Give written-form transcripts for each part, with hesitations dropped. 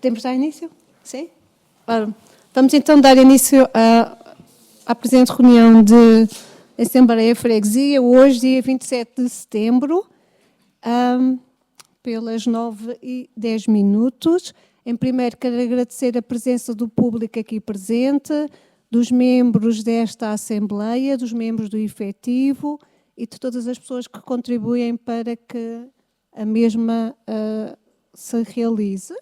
Podemos dar início? Sim? Ora, vamos então dar início à presente reunião de Assembleia Freguesia, hoje, dia 27 de setembro, pelas 9h10. Em primeiro, quero agradecer a presença do público aqui presente, dos membros desta Assembleia, dos membros do efetivo e de todas as pessoas que contribuem para que a mesma se realize.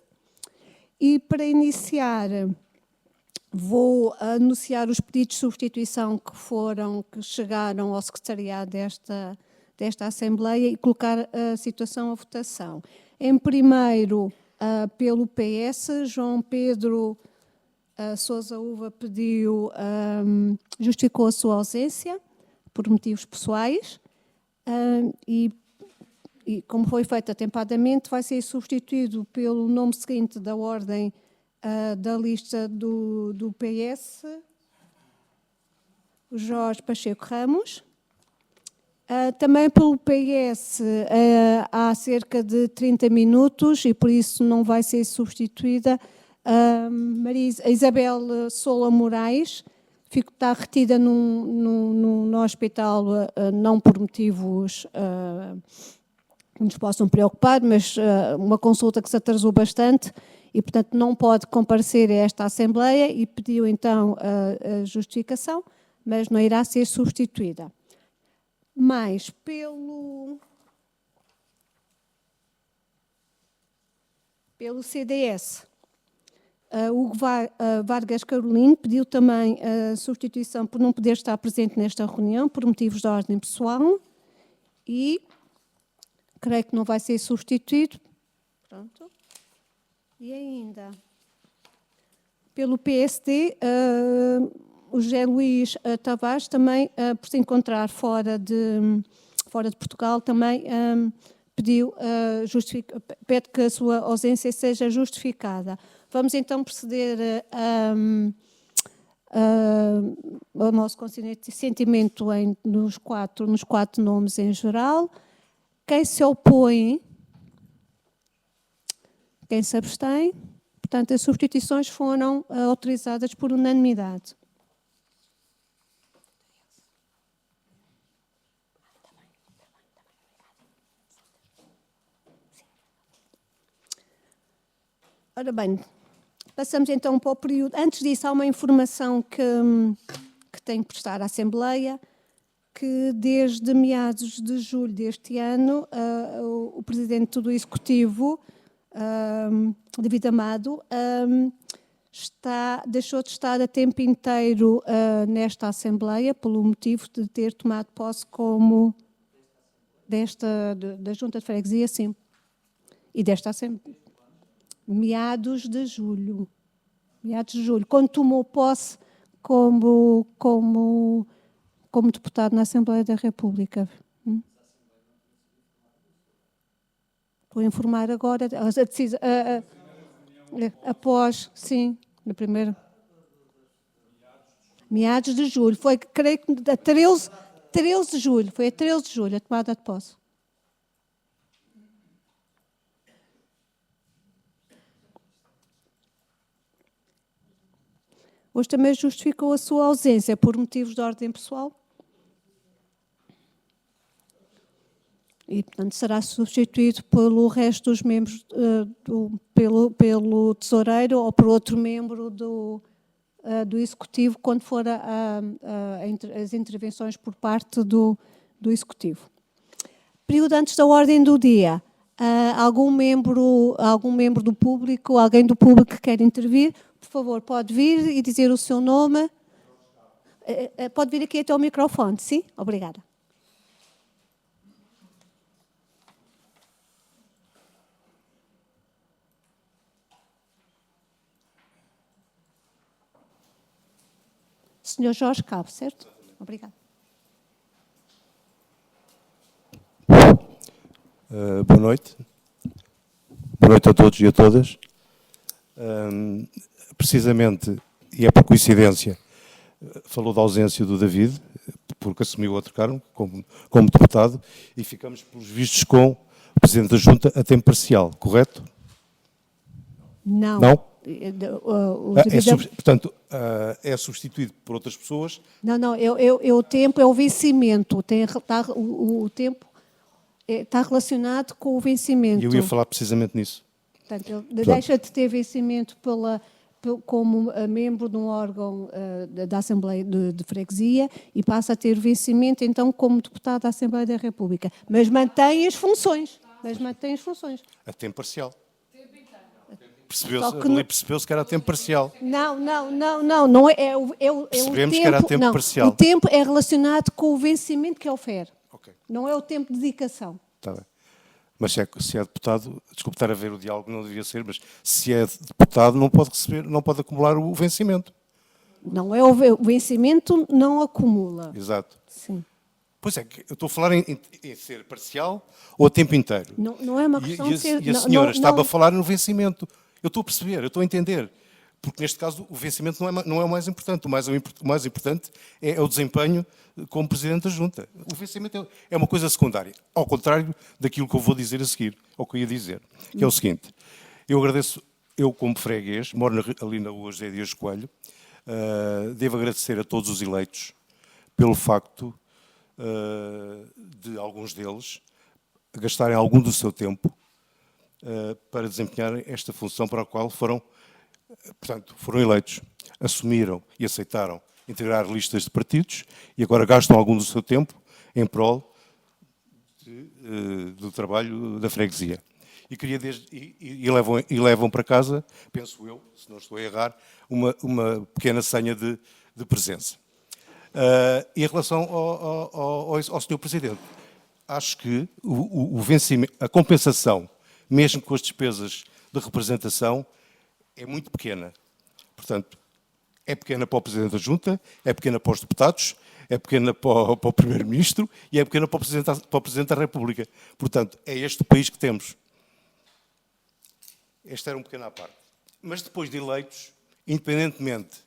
E para iniciar, vou anunciar os pedidos de substituição que chegaram ao secretariado desta Assembleia e colocar a situação à votação. Em primeiro, pelo PS, João Pedro Sousa Uva justificou a sua ausência por motivos pessoais e como foi feito atempadamente, vai ser substituído pelo nome seguinte da ordem da lista do PS, o Jorge Pacheco Ramos. Também pelo PS há cerca de 30 minutos e por isso não vai ser substituída a Isabel Sola Moraes, está retida no hospital, não por motivos que nos possam preocupar, mas uma consulta que se atrasou bastante e, portanto, não pode comparecer a esta Assembleia e pediu, então, a justificação, mas não irá ser substituída. Mas, pelo CDS, Hugo Vargas Carolino pediu também a substituição por não poder estar presente nesta reunião, por motivos de ordem pessoal, e creio que não vai ser substituído. Pronto. E ainda, pelo PSD, o José Luís Tavares também, por se encontrar fora de Portugal, também pede que a sua ausência seja justificada. Vamos então proceder ao nosso consentimento nos quatro nomes em geral. Quem se opõe? Quem se abstém? Portanto, as substituições foram autorizadas por unanimidade. Ora bem, passamos então para o período. Antes disso, há uma informação que tenho que prestar à Assembleia, que desde meados de julho deste ano, o Presidente do Executivo, David Amado, deixou de estar a tempo inteiro nesta Assembleia, pelo motivo de ter tomado posse como da Junta de Freguesia, sim, e desta Assembleia. Meados de julho, quando tomou posse como deputado na Assembleia da República. Vou informar agora, após, sim, no primeiro. Meados de julho, foi, creio que, a 13 de julho, foi a 13 de julho a tomada de posse. Hoje também justificou a sua ausência por motivos de ordem pessoal. E, portanto, será substituído pelo resto dos membros, pelo tesoureiro ou por outro membro do Executivo, quando for as intervenções por parte do Executivo. Período antes da ordem do dia. Algum membro do público, alguém do público que quer intervir, por favor, pode vir e dizer o seu nome. Pode vir aqui até o microfone, sim? Obrigada. Senhor Jorge Cabo, certo? Obrigada. Boa noite. Boa noite a todos e a todas. Precisamente, e é por coincidência, falou da ausência do David, porque assumiu outro cargo como deputado, e ficamos, pelos vistos, com o Presidente da Junta a tempo parcial, correto? Não. Não? O É, devido a- portanto, é substituído por outras pessoas. Não, o tempo é o vencimento. O tempo está relacionado com o E vencimento. eu ia falar precisamente nisso. Portanto, ele deixa de ter vencimento como membro de um órgão da Assembleia de Freguesia e passa a ter vencimento, então, como deputado da Assembleia da República. Mas mantém as funções. A tempo parcial. Só que não- Percebeu-se que era a tempo parcial. Não é o Percebemos tempo. que era a tempo não, parcial. o tempo é relacionado com o vencimento que ofere. Ok, Não é o tempo de dedicação. está bem. Mas se é deputado, desculpe estar a ver o diálogo, não devia ser, mas se é deputado não pode receber, não pode acumular o vencimento. Não é o vencimento, não acumula. Exato. Sim. Pois é, que eu estou a falar em ser parcial ou a tempo inteiro. Não é uma questão de ser. E a senhora estava a falar no vencimento. Eu estou a perceber, eu estou a entender. Porque neste caso o vencimento não é o mais importante. O mais importante é o desempenho como Presidente da Junta. O vencimento é uma coisa secundária. Ao contrário daquilo que eu vou dizer a seguir, ou que eu ia dizer. Que é o seguinte, eu agradeço, eu como freguês, moro ali na rua José Dias Coelho, devo agradecer a todos os eleitos pelo facto de alguns deles gastarem algum do seu tempo para desempenhar esta função para a qual foram eleitos, assumiram e aceitaram integrar listas de partidos e agora gastam algum do seu tempo em prol do trabalho da freguesia. E, levam para casa, penso eu, se não estou a errar, uma pequena senha de presença. E em relação ao Sr. Presidente, acho que o vencimento, a compensação, mesmo com as despesas de representação, é muito pequena. Portanto, é pequena para o Presidente da Junta, é pequena para os deputados, é pequena para o Primeiro-Ministro e é pequena para o Presidente da República. Portanto, é este o país que temos. Este era um pequeno à parte. Mas depois de eleitos, independentemente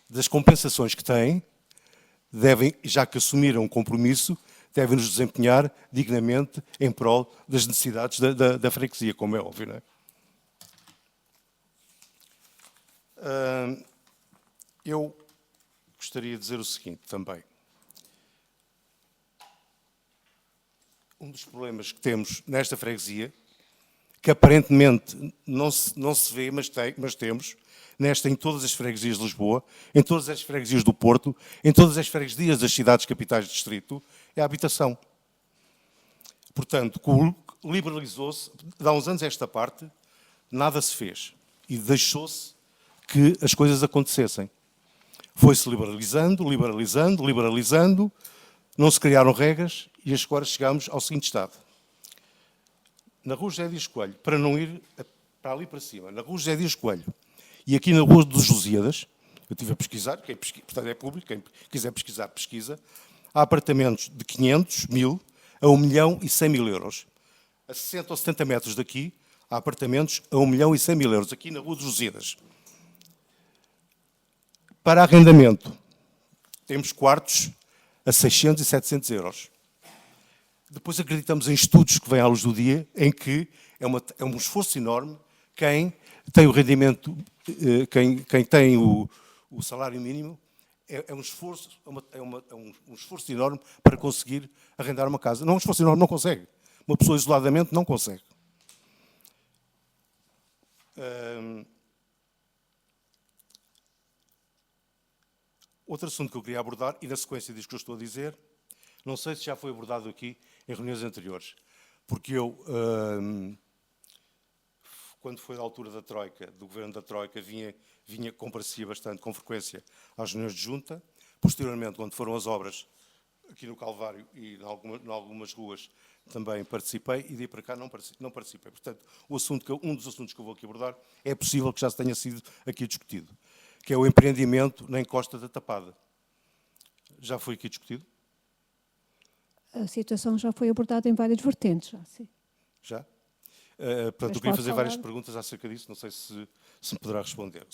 das compensações que têm, devem, já que assumiram um compromisso, devem-nos desempenhar dignamente em prol das necessidades da freguesia, como é óbvio, não é? Eu gostaria de dizer o seguinte também. Um dos problemas que temos nesta freguesia, que aparentemente não se vê, mas temos, em todas as freguesias de Lisboa, em todas as freguesias do Porto, em todas as freguesias das cidades capitais de distrito, é a habitação. Portanto, liberalizou-se, há uns anos esta parte, nada se fez e deixou-se que as coisas acontecessem. Foi-se liberalizando, não se criaram regras e agora chegamos ao seguinte estado. Na Rua José Dias Coelho, para não ir para ali para cima, na Rua José Dias Coelho e aqui na Rua dos Lusíadas, eu estive a pesquisar, portanto é público, quem quiser pesquisar, pesquisa, há apartamentos de 500 mil a 1 milhão e 100 mil euros. A 60 ou 70 metros daqui, há apartamentos a 1 milhão e 100 mil euros, aqui na Rua dos Lusíadas. Para arrendamento, temos quartos a 600 e 700 euros. Depois acreditamos em estudos que vêm à luz do dia, em que é um esforço enorme quem tem o rendimento, quem tem o salário mínimo, é um esforço enorme para conseguir arrendar uma casa. Não é um esforço enorme, não consegue. Uma pessoa isoladamente não consegue. Outro assunto que eu queria abordar, e na sequência disso que eu estou a dizer, não sei se já foi abordado aqui em reuniões anteriores, porque eu, quando foi da altura da Troika, do governo da Troika, comparecia bastante, com frequência, às reuniões de junta. Posteriormente, quando foram as obras aqui no Calvário e em algumas ruas, também participei, e daí para cá não participei. Portanto, um dos assuntos que eu vou aqui abordar é possível que já tenha sido aqui discutido, que é o empreendimento na encosta da Tapada. Já foi aqui discutido? A situação já foi abordada em várias vertentes, já, sim. Já? Portanto, eu queria fazer várias perguntas acerca disso, não sei se me poderão responder.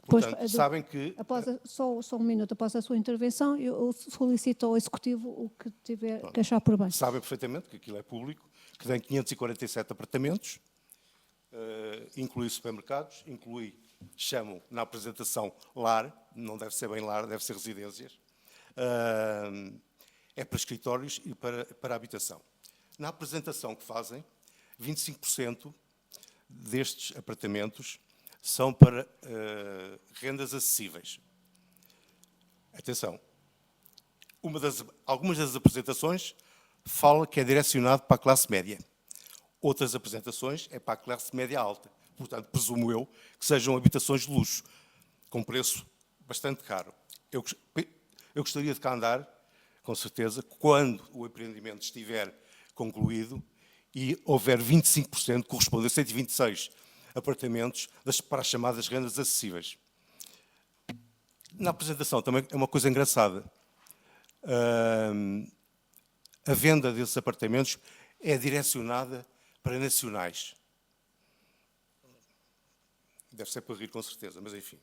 Portanto, sabem que... Só um minuto, após a sua intervenção, eu solicito ao Executivo o que tiver que achar por bem. Sabem perfeitamente que aquilo é público, que tem 547 apartamentos inclui supermercados, inclui, chamam na apresentação lar, não deve ser bem lar, deve ser residências, é para escritórios e para habitação. Na apresentação que fazem, 25% destes apartamentos são para rendas acessíveis. Atenção, algumas das apresentações fala que é direcionado para a classe média. Outras apresentações é para a classe média alta. Portanto, presumo eu que sejam habitações de luxo, com preço bastante caro. Eu gostaria de cá andar, com certeza, quando o empreendimento estiver concluído e houver 25%, corresponde a 126 apartamentos para as chamadas rendas acessíveis. Na apresentação também é uma coisa engraçada. A venda desses apartamentos é direcionada para nacionais. Deve ser para rir, com certeza, mas enfim.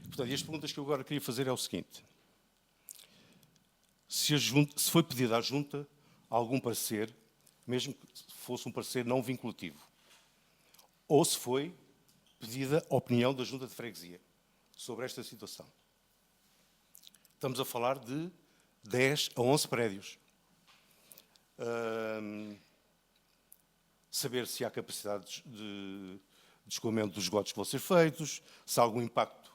Portanto, e as perguntas que eu agora queria fazer é o seguinte. Se foi pedido à Junta algum parecer, mesmo que fosse um parecer não vinculativo, ou se foi pedida a opinião da Junta de Freguesia sobre esta situação. Estamos a falar de 10 a 11 prédios. Saber se há capacidade de escoamento dos esgotos que vão ser feitos, se há algum impacto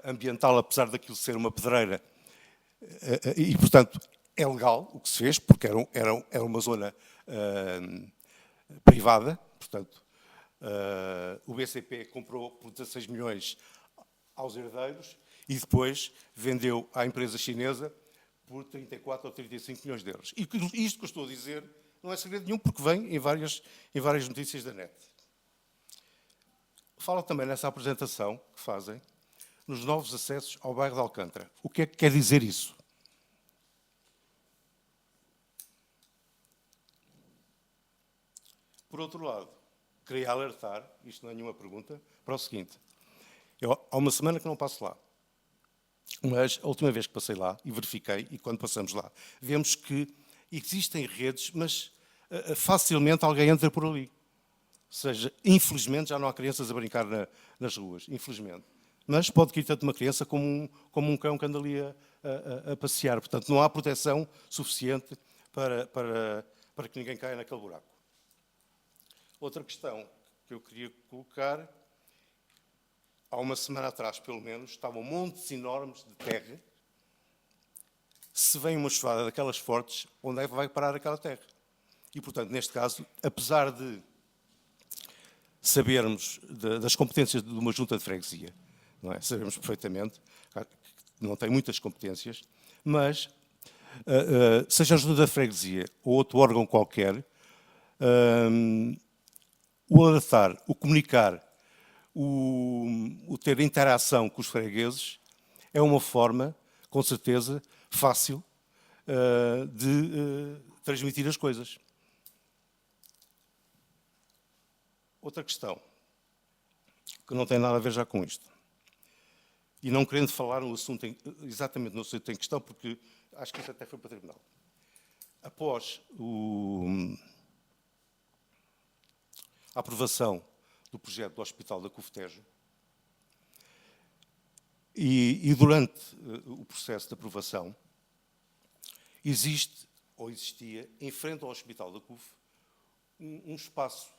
ambiental, apesar daquilo ser uma pedreira. E, portanto, é legal o que se fez, porque era uma zona privada. Portanto, o BCP comprou por 16 milhões aos herdeiros e depois vendeu à empresa chinesa por 34 ou 35 milhões de euros. E isto que eu estou a dizer não é segredo nenhum, porque vem em várias notícias da net. Fala também nessa apresentação que fazem nos novos acessos ao bairro de Alcântara. O que é que quer dizer isso? Por outro lado, queria alertar, isto não é nenhuma pergunta, para o seguinte. Há uma semana que não passo lá, mas a última vez que passei lá e verifiquei, e quando passamos lá, vemos que existem redes, mas facilmente alguém entra por ali. Ou seja, infelizmente já não há crianças a brincar nas ruas, infelizmente. Mas pode cair tanto uma criança como um cão que anda ali a passear. Portanto, não há proteção suficiente para que ninguém caia naquele buraco. Outra questão que eu queria colocar, há uma semana atrás, pelo menos, estavam montes enormes de terra. Se vem uma chuvada daquelas fortes, onde é que vai parar aquela terra? E, portanto, neste caso, apesar de sabermos das competências de uma junta de freguesia, não é? Sabemos perfeitamente que não tem muitas competências, mas, seja a junta de freguesia ou outro órgão qualquer, o alertar, o comunicar, o ter interação com os fregueses é uma forma, com certeza, fácil de transmitir as coisas. Outra questão, que não tem nada a ver já com isto, e não querendo falar no assunto, exatamente no assunto em questão, porque acho que isso até foi para o tribunal. Após a aprovação do projeto do Hospital da Cufetejo e durante o processo de aprovação, existe, ou existia, em frente ao Hospital da CUF, um espaço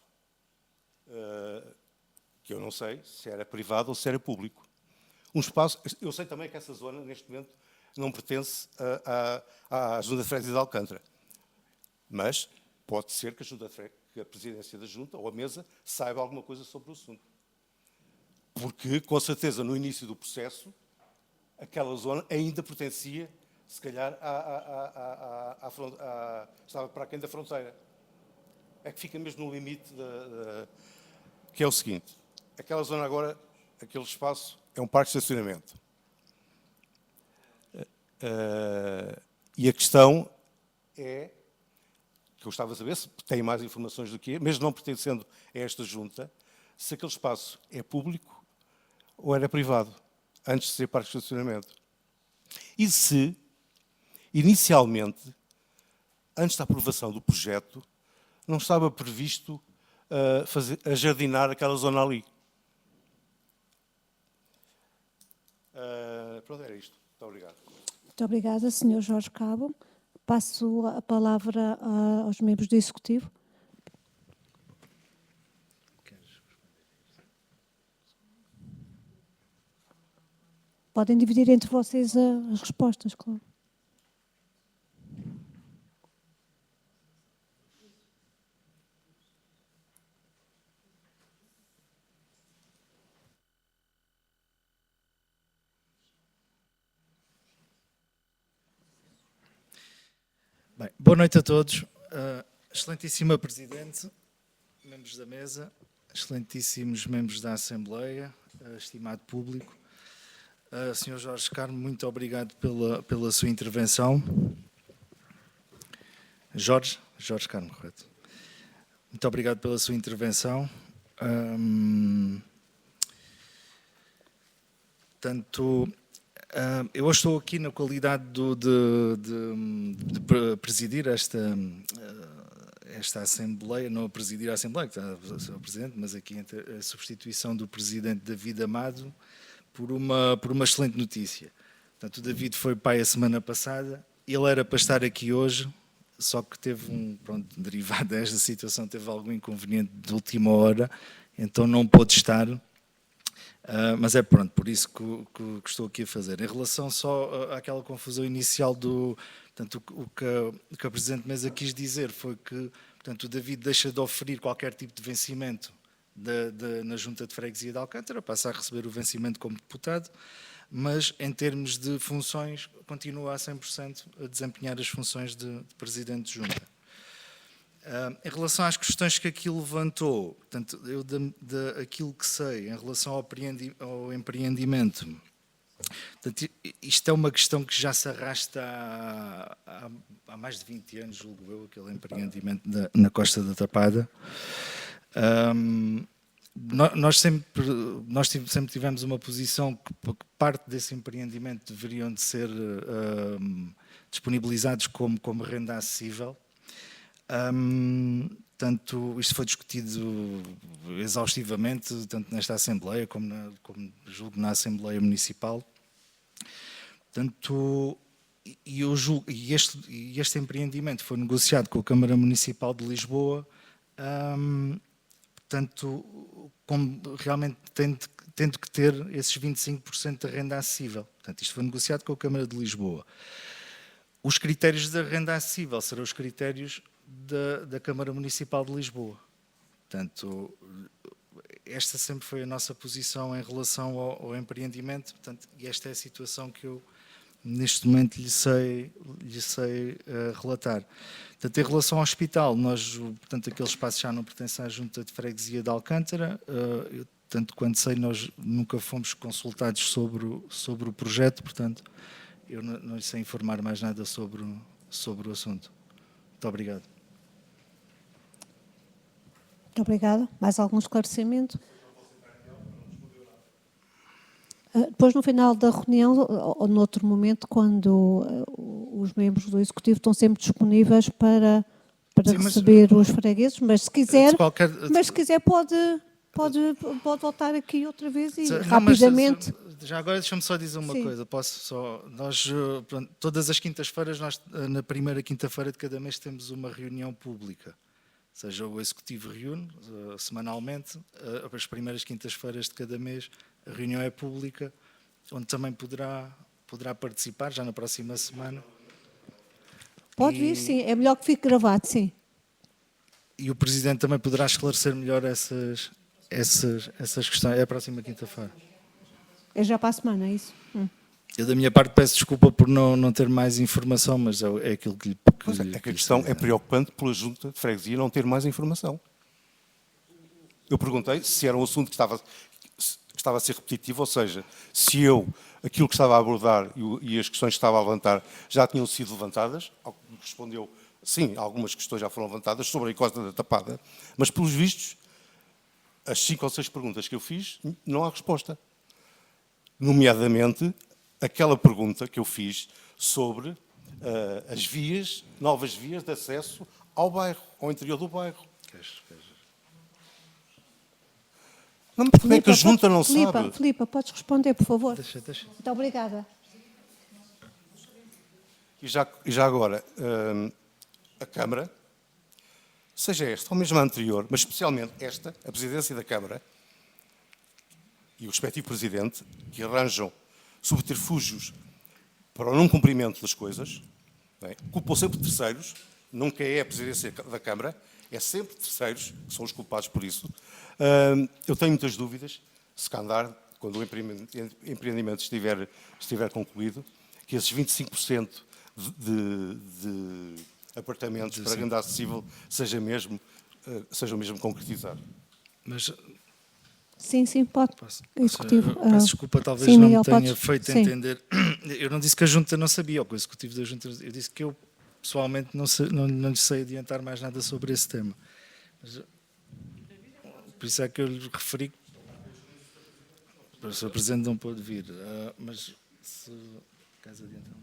que eu não sei se era privado ou se era público. Um espaço, eu sei também que essa zona, neste momento, não pertence à Junta de Freguesia de Alcântara, mas pode ser que a presidência da Junta ou a mesa saiba alguma coisa sobre o assunto. Porque, com certeza, no início do processo, aquela zona ainda pertencia, se calhar, estava para aquém da fronteira. É que fica mesmo no limite que é o seguinte. Aquela zona agora, aquele espaço, é um parque de estacionamento. E a questão é, que eu estava a saber, se tem mais informações do que mesmo não pertencendo a esta junta, se aquele espaço é público ou era privado, antes de ser parque de estacionamento. E se, inicialmente, antes da aprovação do projeto, não estava previsto a jardinar aquela zona ali. Pronto, era isto. Muito obrigado. Muito obrigada, Sr. Jorge Cabo. Passo a palavra aos membros do Executivo. Podem dividir entre vocês as respostas, claro. Bem, boa noite a todos. Excelentíssima Presidente, membros da mesa, excelentíssimos membros da Assembleia, estimado público. Sr. Jorge Carmo, muito obrigado pela sua intervenção. Jorge Carmo, correto. Muito obrigado pela sua intervenção. Eu hoje estou aqui na qualidade de presidir esta Assembleia, não a presidir a Assembleia, que está o Presidente, mas aqui a substituição do Presidente David Amado por uma excelente notícia. Portanto, o David foi pai a semana passada, ele era para estar aqui hoje, só que teve derivado desta situação, teve algum inconveniente de última hora, então não pôde estar. Mas é por isso que estou aqui a fazer. Em relação só àquela confusão inicial portanto, o que a Presidente Mesa quis dizer foi que, portanto, o David deixa de oferir qualquer tipo de vencimento na Junta de Freguesia de Alcântara, passa a receber o vencimento como deputado, mas em termos de funções continua a 100% a desempenhar as funções de Presidente de Junta. Em relação às questões que aqui levantou, portanto, eu aquilo que sei em relação ao empreendimento, portanto, isto é uma questão que já se arrasta há mais de 20 anos, julgo eu, aquele empreendimento na Costa da Tapada. Nós sempre tivemos uma posição que parte desse empreendimento deveriam de ser disponibilizados como renda acessível. Portanto, isto foi discutido exaustivamente, tanto nesta Assembleia como julgo na Assembleia Municipal. Portanto, eu julgo, e este empreendimento foi negociado com a Câmara Municipal de Lisboa, portanto, como realmente tendo que ter esses 25% de renda acessível. Portanto, isto foi negociado com a Câmara de Lisboa. Os critérios da renda acessível serão os critérios da Câmara Municipal de Lisboa. Portanto, esta sempre foi a nossa posição em relação ao empreendimento, portanto, e esta é a situação que eu, neste momento, lhe sei relatar. Portanto, em relação ao hospital, portanto, aquele espaço já não pertence à Junta de Freguesia de Alcântara, tanto quanto sei, nós nunca fomos consultados sobre o projeto, portanto, eu não sei informar mais nada sobre o assunto. Muito obrigado. Muito obrigada. Mais algum esclarecimento? Depois, no final da reunião, ou noutro momento, quando os membros do Executivo estão sempre disponíveis para receber os fregueses, mas se quiser, pode voltar aqui outra vez e rapidamente... Já agora deixa-me só dizer uma coisa. Todas as quintas-feiras, na primeira quinta-feira de cada mês, temos uma reunião pública. Ou seja, o Executivo reúne semanalmente, as primeiras quintas-feiras de cada mês, a reunião é pública, onde também poderá participar, já na próxima semana. Pode vir, sim. É melhor que fique gravado, sim. E o Presidente também poderá esclarecer melhor essas questões. É a próxima quinta-feira. É já para a semana, é isso? Eu, da minha parte, peço desculpa por não ter mais informação, mas é aquilo que lhe... É que a questão é preocupante pela Junta de Freguesia não ter mais informação. Eu perguntei se era um assunto que estava a ser repetitivo, ou seja, se aquilo que estava a abordar e as questões que estava a levantar já tinham sido levantadas. Respondeu, sim, algumas questões já foram levantadas sobre a Costa da Tapada, mas, pelos vistos, as 5 ou 6 perguntas que eu fiz, não há resposta. Nomeadamente, aquela pergunta que eu fiz sobre as novas vias de acesso ao bairro, ao interior do bairro. Não, mas como é que a Junta não sabe? Filipa, podes responder, por favor? Deixa. Muito obrigada. E já agora, a Câmara, seja esta ou mesmo a anterior, mas especialmente esta, a Presidência da Câmara e o respectivo Presidente, que arranjam subterfúgios para o não cumprimento das coisas, não é? Culpam sempre terceiros, nunca é a Presidência da Câmara, é sempre terceiros que são os culpados por isso. Eu tenho muitas dúvidas, se cá andar, quando o empreendimento estiver concluído, que esses 25% de apartamentos para renda acessível sejam mesmo concretizados. Mas Sim, pode. Executivo. Peço desculpa, talvez sim, não Miguel, me tenha podes. feito Sim. entender. Eu não disse que a Junta não sabia, ou que o Executivo da Junta. Eu disse que eu, pessoalmente, não lhe sei adiantar mais nada sobre esse tema. Mas, por isso é que eu lhe referi que o Sr. Presidente não pôde vir. Mas se queres adiantar?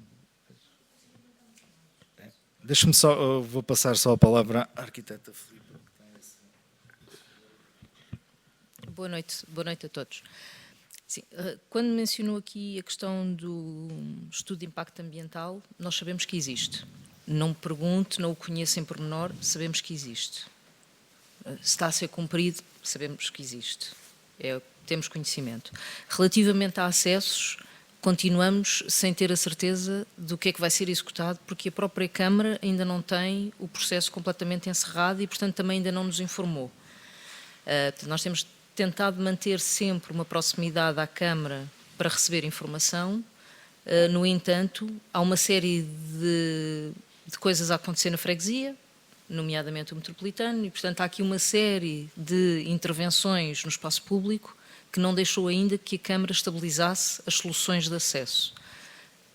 Deixa-me só, vou passar só a palavra à arquiteta Filipa. Boa noite a todos. Sim, quando mencionou aqui a questão do estudo de impacto ambiental, nós sabemos que existe. Não me pergunte, não o conheço em pormenor, sabemos que existe. Se está a ser cumprido, sabemos que existe. Temos conhecimento. Relativamente a acessos, continuamos sem ter a certeza do que é que vai ser executado, porque a própria Câmara ainda não tem o processo completamente encerrado e, portanto, também ainda não nos informou. Nós temos tentado manter sempre uma proximidade à Câmara para receber informação. No entanto, há uma série de coisas a acontecer na freguesia, nomeadamente o metropolitano, e, portanto, há aqui uma série de intervenções no espaço público que não deixou ainda que a Câmara estabilizasse as soluções de acesso.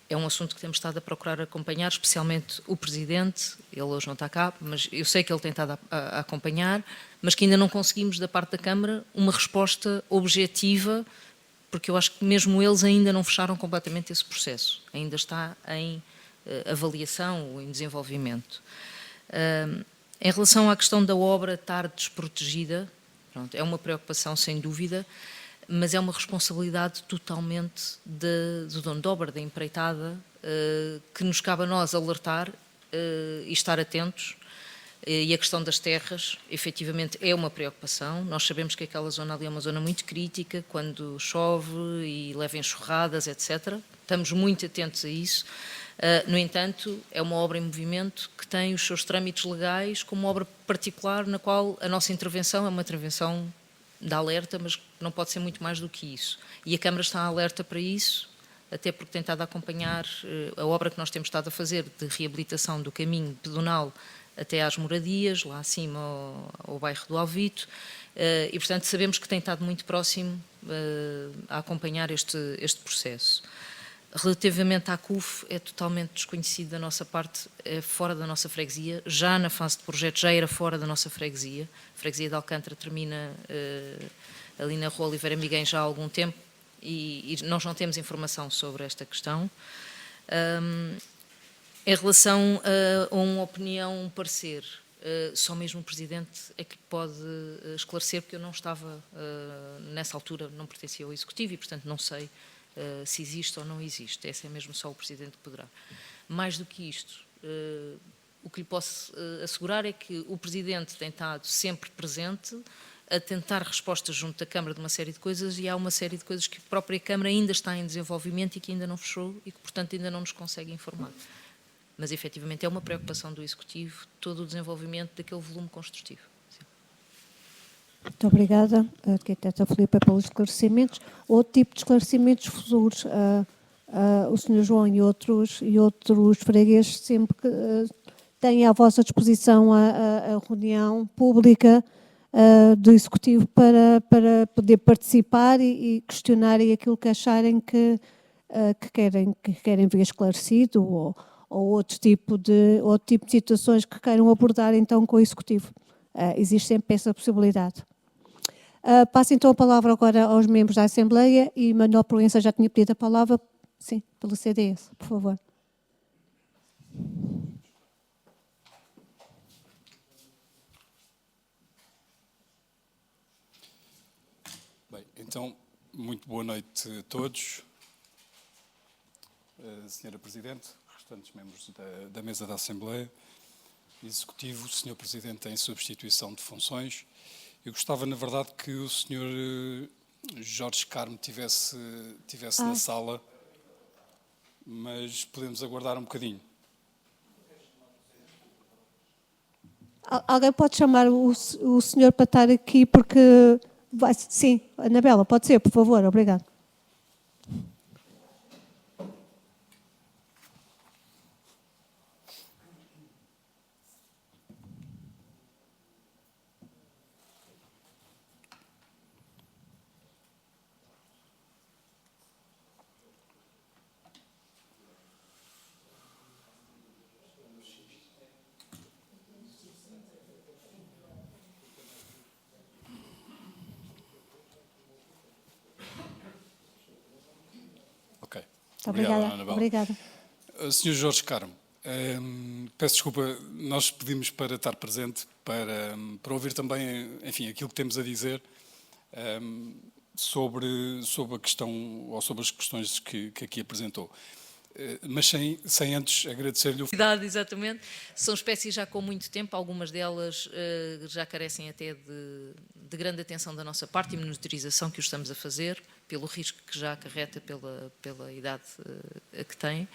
É um assunto que temos estado a procurar acompanhar, especialmente o Presidente, ele hoje não está cá, mas eu sei que ele tem estado a acompanhar, mas que ainda não conseguimos, da parte da Câmara, uma resposta objetiva, porque eu acho que mesmo eles ainda não fecharam completamente esse processo, ainda está em avaliação ou em desenvolvimento. Em relação à questão da obra estar desprotegida, pronto, é uma preocupação sem dúvida, mas é uma responsabilidade totalmente do dono de obra, da empreitada, que nos cabe a nós alertar e estar atentos. E a questão das terras, efetivamente, é uma preocupação. Nós sabemos que aquela zona ali é uma zona muito crítica, quando chove e leva enxurradas, etc. Estamos muito atentos a isso. No entanto, é uma obra em movimento que tem os seus trâmites legais como uma obra particular na qual a nossa intervenção é uma intervenção de alerta, mas não pode ser muito mais do que isso. E a Câmara está alerta para isso, até porque tem estado a acompanhar a obra que nós temos estado a fazer de reabilitação do caminho pedonal até às moradias, lá acima ao bairro do Alvito, e, portanto, sabemos que tem estado muito próximo a acompanhar este processo. Relativamente à CUF, é totalmente desconhecido da nossa parte, é fora da nossa freguesia, já na fase de projeto já era fora da nossa freguesia. A freguesia de Alcântara termina ali na Rua Oliveira Miguém já há algum tempo e nós não temos informação sobre esta questão. Em relação a uma opinião, um parecer, só mesmo o Presidente é que pode esclarecer, porque eu não estava, nessa altura, não pertencia ao Executivo e, portanto, não sei se existe ou não existe. Esse é mesmo só o Presidente que poderá. Mais do que isto, o que lhe posso assegurar é que o Presidente tem estado sempre presente a tentar respostas junto da Câmara de uma série de coisas e há uma série de coisas que a própria Câmara ainda está em desenvolvimento e que ainda não fechou e que, portanto, ainda não nos consegue informar. Mas, efetivamente, é uma preocupação do Executivo todo o desenvolvimento daquele volume construtivo. Sim. Muito obrigada, arquiteta Filipa, pelos esclarecimentos. Outro tipo de esclarecimentos futuros, o Sr. João e outros fregueses sempre que têm à vossa disposição a reunião pública do Executivo para poder participar e questionarem aquilo que acharem que querem ver esclarecido ou outro tipo de situações que queiram abordar então com o Executivo. Existe sempre essa possibilidade. Passo então a palavra agora aos membros da Assembleia e Manuel Proença já tinha pedido a palavra, sim, pelo CDS, por favor. Então, muito boa noite a todos. Senhora Presidente, restantes membros da mesa da Assembleia, Executivo, Senhor Presidente em substituição de funções. Eu gostava, na verdade, que o Senhor Jorge Carmo tivesse na sala, mas podemos aguardar um bocadinho. Alguém pode chamar o senhor para estar aqui, porque... Sim, Anabela, pode ser, por favor, obrigado. Ok. Obrigada. Anabela. Obrigada. Sr. Jorge Carmo, peço desculpa, nós pedimos para estar presente, para ouvir também, enfim, aquilo que temos a dizer sobre a questão, ou sobre as questões que aqui apresentou. Mas sem antes agradecer-lhe o... Exatamente. São espécies já com muito tempo, algumas delas já carecem até de grande atenção da nossa parte e monitorização que o estamos a fazer, pelo risco que já acarreta pela idade a que tem.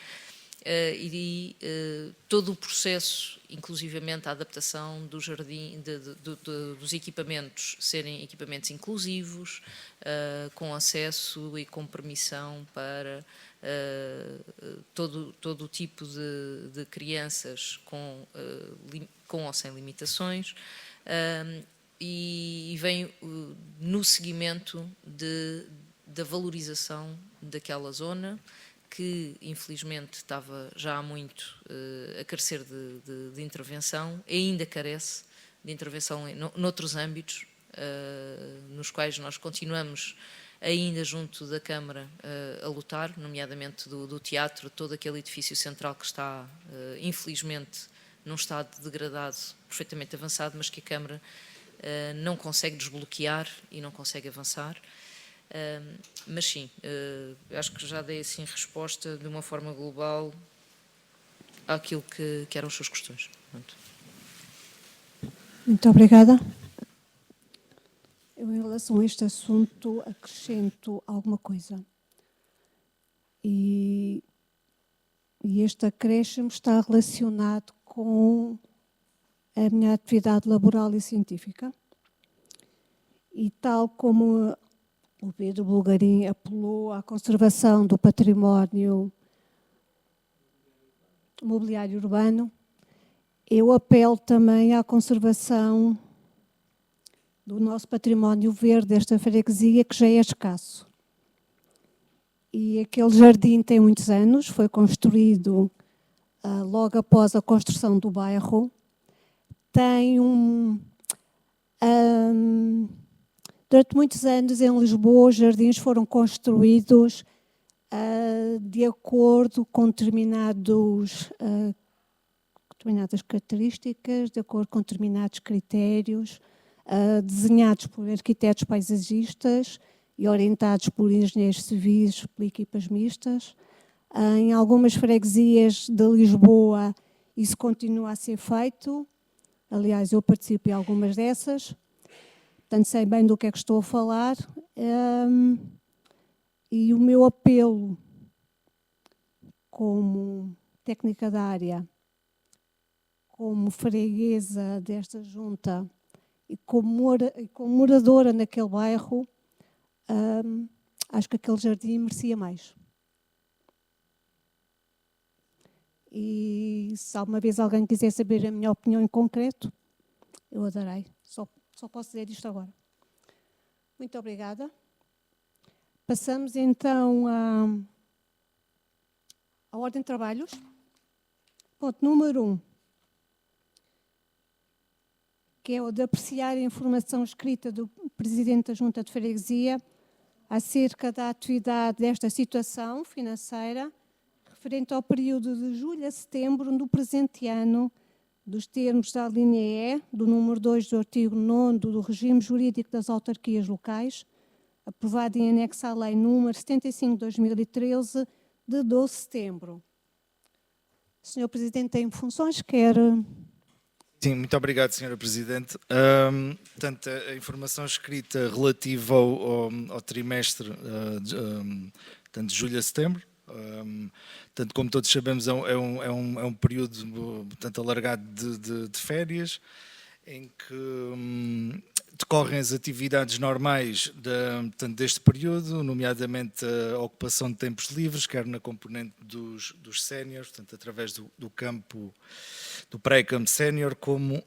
Todo o processo, inclusivamente a adaptação do jardim, dos equipamentos serem equipamentos inclusivos, com acesso e com permissão para todo o tipo de crianças com ou sem limitações, e vem no seguimento da valorização daquela zona, que infelizmente estava já há muito a carecer de intervenção, ainda carece de intervenção noutros âmbitos, nos quais nós continuamos ainda junto da Câmara a lutar, nomeadamente do teatro, todo aquele edifício central que está, infelizmente, num estado degradado perfeitamente avançado, mas que a Câmara não consegue desbloquear e não consegue avançar. Mas sim, acho que já dei assim resposta de uma forma global àquilo que eram as suas questões. Pronto. Muito obrigada. Eu, em relação a este assunto, acrescento alguma coisa. E este acréscimo está relacionado com a minha atividade laboral e científica. E tal como o Pedro Bulgarim apelou à conservação do património mobiliário urbano, eu apelo também à conservação do nosso património verde desta freguesia, que já é escasso. E aquele jardim tem muitos anos, foi construído logo após a construção do bairro. Tem durante muitos anos, em Lisboa, os jardins foram construídos de acordo com determinadas características, de acordo com determinados critérios, desenhados por arquitetos paisagistas e orientados por engenheiros civis, por equipas mistas. Em algumas freguesias de Lisboa, isso continua a ser feito. Aliás, eu participo em algumas dessas. Portanto, sei bem do que é que estou a falar. E o meu apelo, como técnica da área, como freguesa desta junta e como moradora naquele bairro, acho que aquele jardim merecia mais. E se alguma vez alguém quiser saber a minha opinião em concreto, eu a darei. Só posso dizer isto agora. Muito obrigada. Passamos então à ordem de trabalhos. Ponto número 1, que é o de apreciar a informação escrita do Presidente da Junta de Freguesia acerca da atividade desta situação financeira referente ao período de julho a setembro do presente ano, dos termos da linha E, do número 2 do artigo 9º do regime jurídico das autarquias locais, aprovado em anexo à Lei número 75/2013, de 12 de setembro. O Sr. Presidente tem funções, quer... Sim, muito obrigado, Sra. Presidente. Portanto, a informação escrita relativa ao trimestre tanto de julho a setembro, tanto como todos sabemos, é um período portanto, alargado de férias, em que decorrem as atividades normais portanto, deste período, nomeadamente a ocupação de tempos livres, quer na componente dos séniores, portanto, através do campo, do pré-campo sénior, como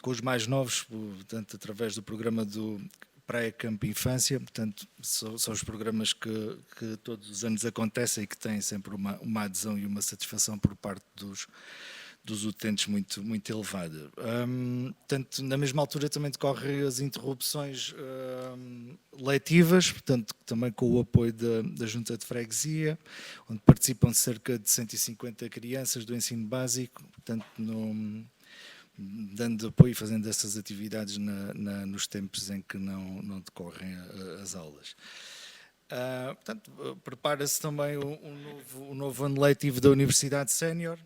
com os mais novos, portanto, através do programa do pré-campo infância. Portanto, são os programas que todos os anos acontecem e que têm sempre uma adesão e uma satisfação por parte dos utentes muito elevada. Portanto, na mesma altura também decorrem as interrupções letivas, portanto, também com o apoio da Junta de Freguesia, onde participam cerca de 150 crianças do ensino básico, portanto, dando apoio e fazendo essas atividades nos tempos em que não decorrem as aulas. Portanto, prepara-se também o novo ano letivo da Universidade Sénior.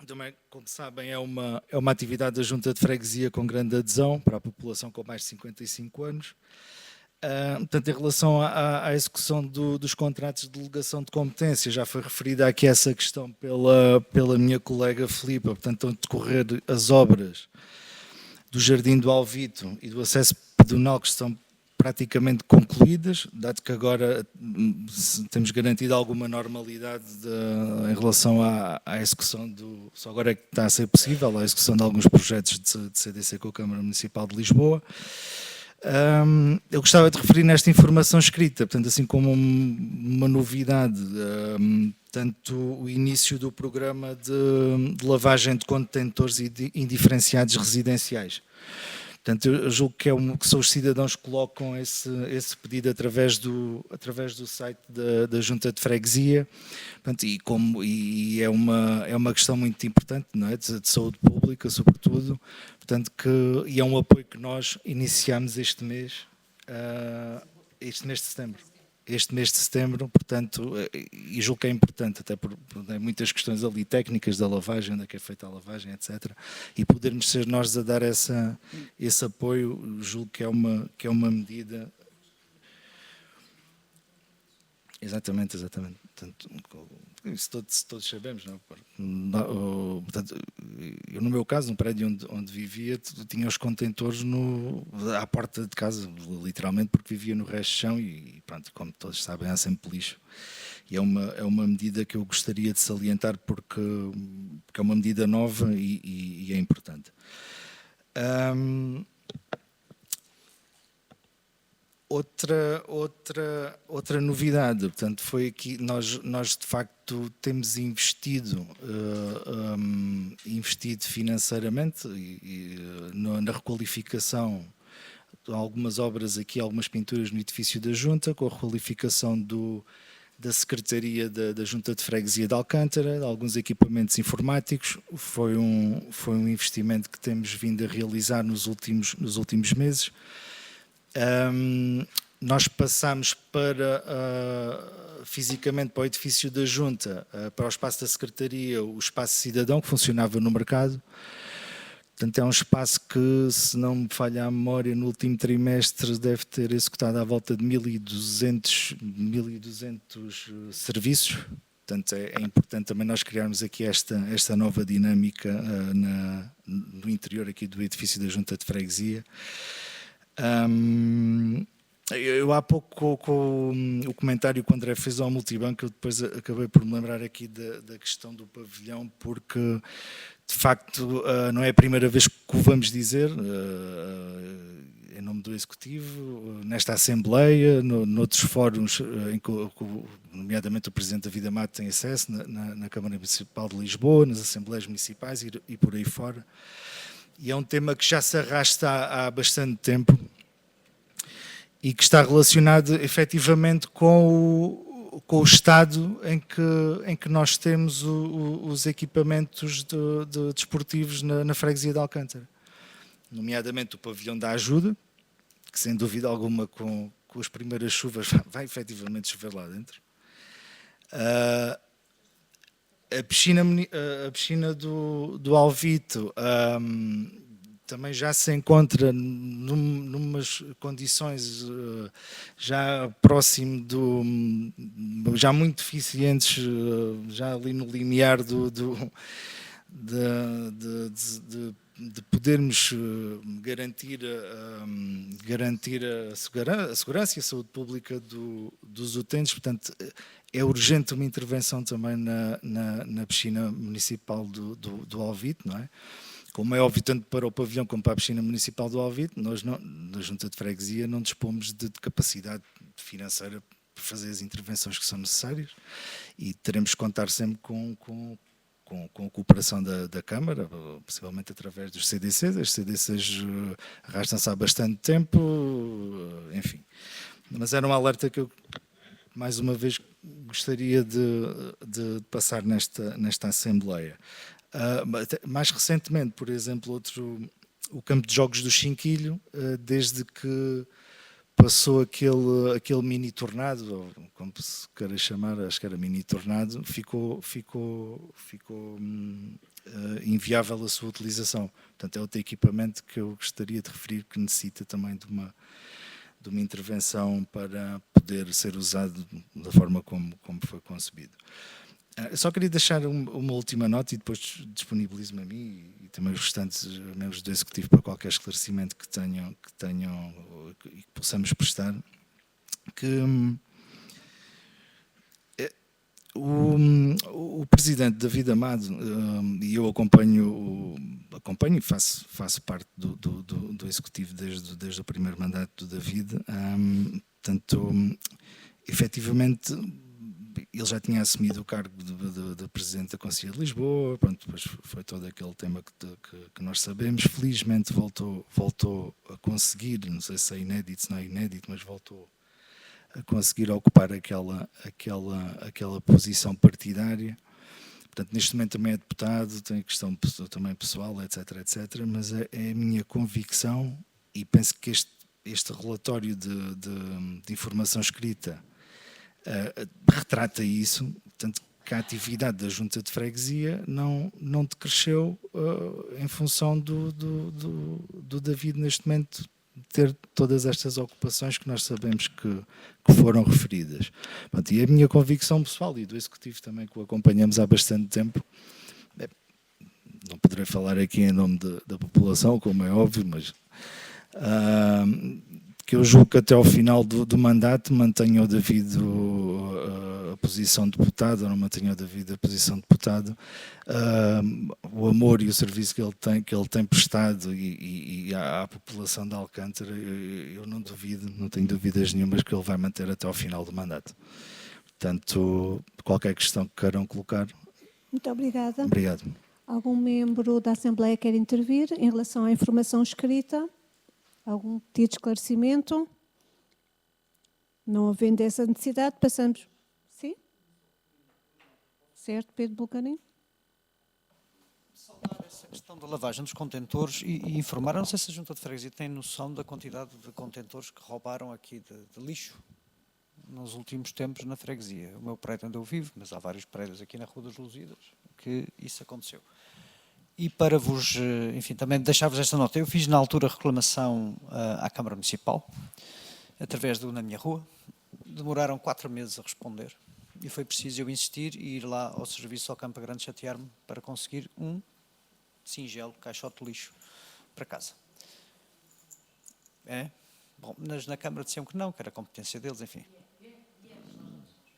Também, como sabem, é uma atividade da Junta de Freguesia com grande adesão para a população com mais de 55 anos. Portanto, em relação à execução dos contratos de delegação de competência, já foi referida aqui essa questão pela minha colega Filipa, portanto, estão a decorrer as obras do Jardim do Alvito e do acesso pedonal que estão praticamente concluídas, dado que agora temos garantido alguma normalidade em relação à execução só agora é que está a ser possível, a execução de alguns projetos de CDC com a Câmara Municipal de Lisboa. Eu gostava de referir nesta informação escrita, portanto, assim como uma novidade, tanto o início do programa de lavagem de contentores indiferenciados residenciais. Portanto, eu julgo que são os cidadãos que colocam esse pedido através do site da Junta de Freguesia, portanto, e é uma questão muito importante, não é? De saúde pública, sobretudo, portanto, e é um apoio que nós iniciamos este mês de setembro. Este mês de setembro, portanto, e julgo que é importante, até por muitas questões ali técnicas da lavagem, onde é que é feita a lavagem, etc. E podermos ser nós a dar esse apoio, julgo que é uma medida... Exatamente. Portanto, isso todos sabemos, não é? Portanto, eu, no meu caso, no prédio onde vivia, tinha os contentores à porta de casa, literalmente, porque vivia no resto de chão e pronto, como todos sabem, há sempre lixo. E é uma medida que eu gostaria de salientar porque é uma medida nova e é importante. Outra novidade, portanto, foi aqui, nós de facto temos investido financeiramente na requalificação de algumas obras aqui, algumas pinturas no edifício da Junta, com a requalificação da Secretaria da Junta de Freguesia de Alcântara, de alguns equipamentos informáticos. Foi um investimento que temos vindo a realizar nos últimos meses. Nós passámos fisicamente para o edifício da Junta, para o espaço da Secretaria, o espaço cidadão que funcionava no mercado. Portanto, é um espaço que, se não me falha a memória, no último trimestre deve ter executado à volta de 1.200 serviços. Portanto, é importante também nós criarmos aqui esta nova dinâmica no interior aqui do edifício da Junta de Freguesia. Eu há pouco, com o comentário que o André fez ao multibanco, eu depois acabei por me lembrar aqui da questão do pavilhão, porque de facto não é a primeira vez que o vamos dizer, em nome do Executivo, nesta Assembleia, noutros fóruns, nomeadamente o Presidente da Vida Mato tem acesso, na Câmara Municipal de Lisboa, nas Assembleias Municipais e por aí fora. E é um tema que já se arrasta há bastante tempo e que está relacionado efetivamente com o estado em que nós temos os equipamentos desportivos na freguesia de Alcântara. Nomeadamente o pavilhão da ajuda, que sem dúvida alguma com com as primeiras chuvas vai efetivamente chover lá dentro. A piscina do Alvito também já se encontra numas condições já próximo já muito deficientes, já ali no limiar de podermos garantir a segurança e a saúde pública dos utentes. Portanto, é urgente uma intervenção também na piscina municipal do Alvito, não é? Como é óbvio, tanto para o pavilhão como para a piscina municipal do Alvito, nós na Junta de Freguesia não dispomos de capacidade financeira para fazer as intervenções que são necessárias e teremos que contar sempre com a cooperação da Câmara, possivelmente através dos CDCs. As CDCs arrastam-se há bastante tempo, enfim. Mas era um alerta que eu, mais uma vez, gostaria de passar nesta Assembleia. Mais recentemente, por exemplo, o campo de jogos do Chinquilho, desde que passou aquele mini tornado, ou como se queira chamar, acho que era mini tornado, ficou inviável a sua utilização. Portanto, é outro equipamento que eu gostaria de referir que necessita também de uma intervenção para poder ser usado da forma como foi concebido. Eu só queria deixar uma última nota e depois disponibilizo-me a mim e também os restantes membros do Executivo para qualquer esclarecimento que tenham e que possamos prestar, que o Presidente David Amado, e eu acompanho e faço parte do Executivo desde o primeiro mandato do David, portanto, efetivamente, ele já tinha assumido o cargo de Presidente da Conselhia de Lisboa, pronto, depois foi todo aquele tema que nós sabemos. Felizmente voltou a conseguir, não sei se é inédito, se não é inédito, mas voltou a conseguir ocupar aquela posição partidária. Portanto, neste momento também é deputado, tem questão também pessoal, etc, mas é a minha convicção, e penso que este relatório de informação escrita retrata isso, portanto, que a atividade da Junta de Freguesia não decresceu em função do David neste momento ter todas estas ocupações que nós sabemos que foram referidas. Pronto, e a minha convicção pessoal e do Executivo também, que o acompanhamos há bastante tempo, não poderei falar aqui em nome da população, como é óbvio, mas que eu julgo que até ao final do mandato mantenha o David a posição de deputado, ou não mantenha o David a posição de deputado, o amor e o serviço que ele tem prestado e à população de Alcântara, eu não duvido, não tenho dúvidas nenhumas que ele vai manter até ao final do mandato. Portanto, qualquer questão que queiram colocar. Muito obrigada. Obrigado. Algum membro da Assembleia quer intervir em relação à informação escrita? Algum pedido de esclarecimento? Não havendo essa necessidade, passamos... Sim? Certo, Pedro Bulcarim? Saudar essa questão da lavagem dos contentores e informar, não sei se a Junta de Freguesia tem noção da quantidade de contentores que roubaram aqui de lixo nos últimos tempos na freguesia. O meu prédio onde eu vivo, mas há vários prédios aqui na Rua das Lusíadas que isso aconteceu. E para vos, enfim, também deixar-vos esta nota, eu fiz na altura reclamação à Câmara Municipal, através Na Minha Rua, demoraram 4 meses a responder, e foi preciso eu insistir e ir lá ao serviço ao Campo Grande chatear-me para conseguir um singelo caixote de lixo para casa. Bom, mas na Câmara disseram que não, que era competência deles, enfim.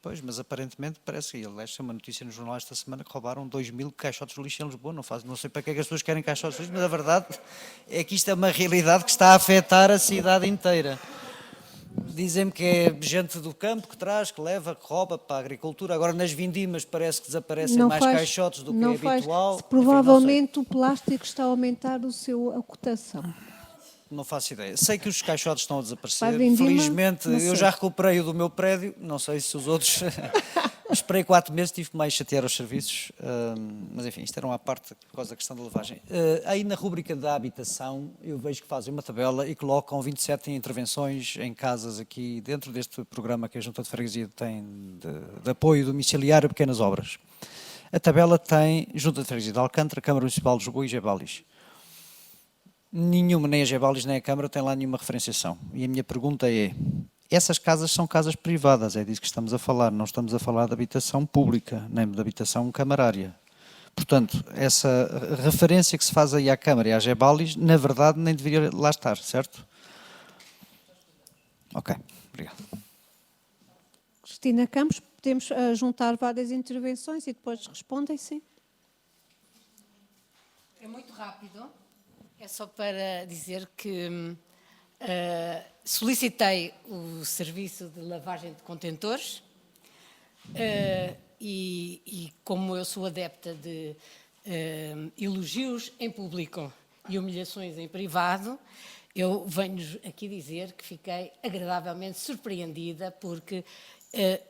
Pois, mas aparentemente parece que, aliás, uma notícia no jornal esta semana que roubaram 2.000 caixotes de lixo em Lisboa. Não sei para que é que as pessoas querem caixotes de lixo, mas a verdade é que isto é uma realidade que está a afetar a cidade inteira. Dizem-me que é gente do campo que traz, que leva, que rouba para a agricultura. Agora nas vindimas parece que desaparecem mais caixotes do que é habitual. Provavelmente o plástico está a aumentar a cotação. Não faço ideia. Sei que os caixotes estão a desaparecer. Vindima, felizmente, eu já recuperei o do meu prédio. Não sei se os outros Esperei 4 meses, tive que mais chatear os serviços, mas enfim, isto era uma parte por causa da questão da lavagem. Aí na rúbrica da habitação, eu vejo que fazem uma tabela e colocam 27 intervenções em casas aqui, dentro deste programa que a Junta de Freguesia tem de apoio domiciliário a pequenas obras. A tabela tem Junta de Freguesia de Alcântara, Câmara Municipal de Lisboa e Gebalis. Nenhuma, nem a Gebalis nem a Câmara, tem lá nenhuma referenciação. E a minha pergunta é, essas casas são casas privadas, é disso que estamos a falar, não estamos a falar de habitação pública, nem de habitação camarária. Portanto, essa referência que se faz aí à Câmara e à Gebalis, na verdade, nem deveria lá estar, certo? Ok, obrigado. Cristina Campos, podemos juntar várias intervenções e depois respondem, sim? É muito rápido. É só para dizer que solicitei o serviço de lavagem de contentores e como eu sou adepta de elogios em público e humilhações em privado, eu venho aqui dizer que fiquei agradavelmente surpreendida porque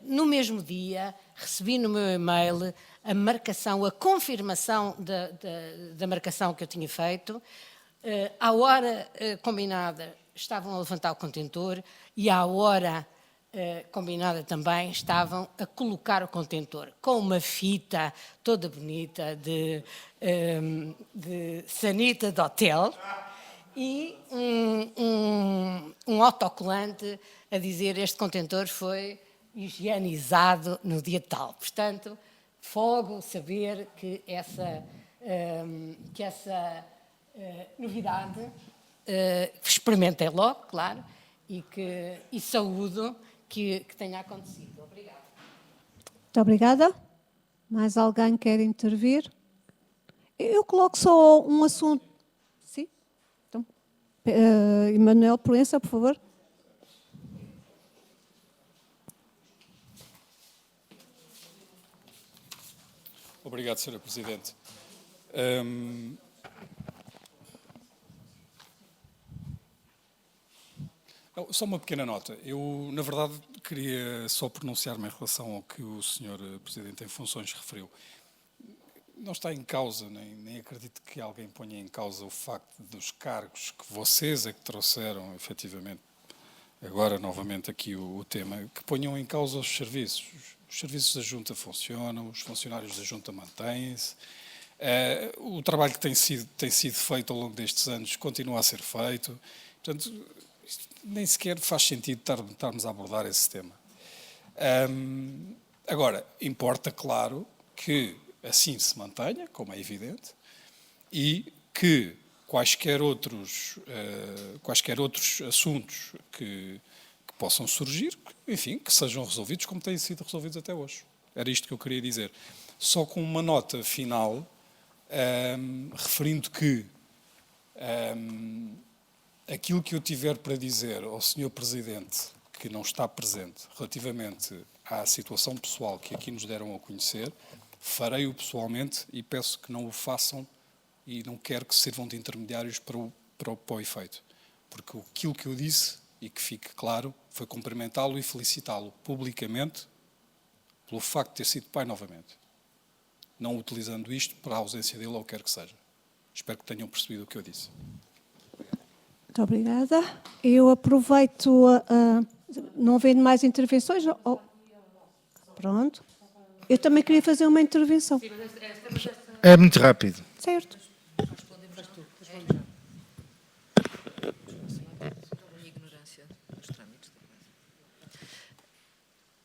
no mesmo dia recebi no meu e-mail a marcação, a confirmação da marcação que eu tinha feito. À hora combinada estavam a levantar o contentor e à hora combinada também estavam a colocar o contentor com uma fita toda bonita de sanita de hotel e um autocolante a dizer este contentor foi higienizado no dia tal. Portanto, fogo saber que essa novidade experimentei logo, claro, e saúdo que tenha acontecido. Obrigada. Muito obrigada. Mais alguém quer intervir? Eu coloco só um assunto. Sim? Então, Emanuel Proença, por favor. Obrigado, Sra. Presidente. Só uma pequena nota. Eu, na verdade, queria só pronunciar-me em relação ao que o Sr. Presidente em funções referiu. Não está em causa, nem acredito que alguém ponha em causa o facto dos cargos que vocês é que trouxeram, efetivamente, agora novamente aqui o tema, que ponham em causa os serviços. Os serviços da Junta funcionam, os funcionários da Junta mantêm-se. O trabalho que tem sido feito ao longo destes anos continua a ser feito. Portanto, nem sequer faz sentido estarmos a abordar esse tema. Agora, importa, claro, que assim se mantenha, como é evidente, e que quaisquer outros assuntos que possam surgir, enfim, que sejam resolvidos como têm sido resolvidos até hoje. Era isto que eu queria dizer. Só com uma nota final, referindo que aquilo que eu tiver para dizer ao Sr. Presidente, que não está presente, relativamente à situação pessoal que aqui nos deram a conhecer, farei-o pessoalmente e peço que não o façam e não quero que sirvam de intermediários para o efeito. Porque aquilo que eu disse, e que fique claro, foi cumprimentá-lo e felicitá-lo publicamente pelo facto de ter sido pai novamente. Não utilizando isto para a ausência dele ou o que quer que seja. Espero que tenham percebido o que eu disse. Muito obrigada. Eu aproveito, não havendo mais intervenções? Pronto. Eu também queria fazer uma intervenção. É muito rápido. Certo.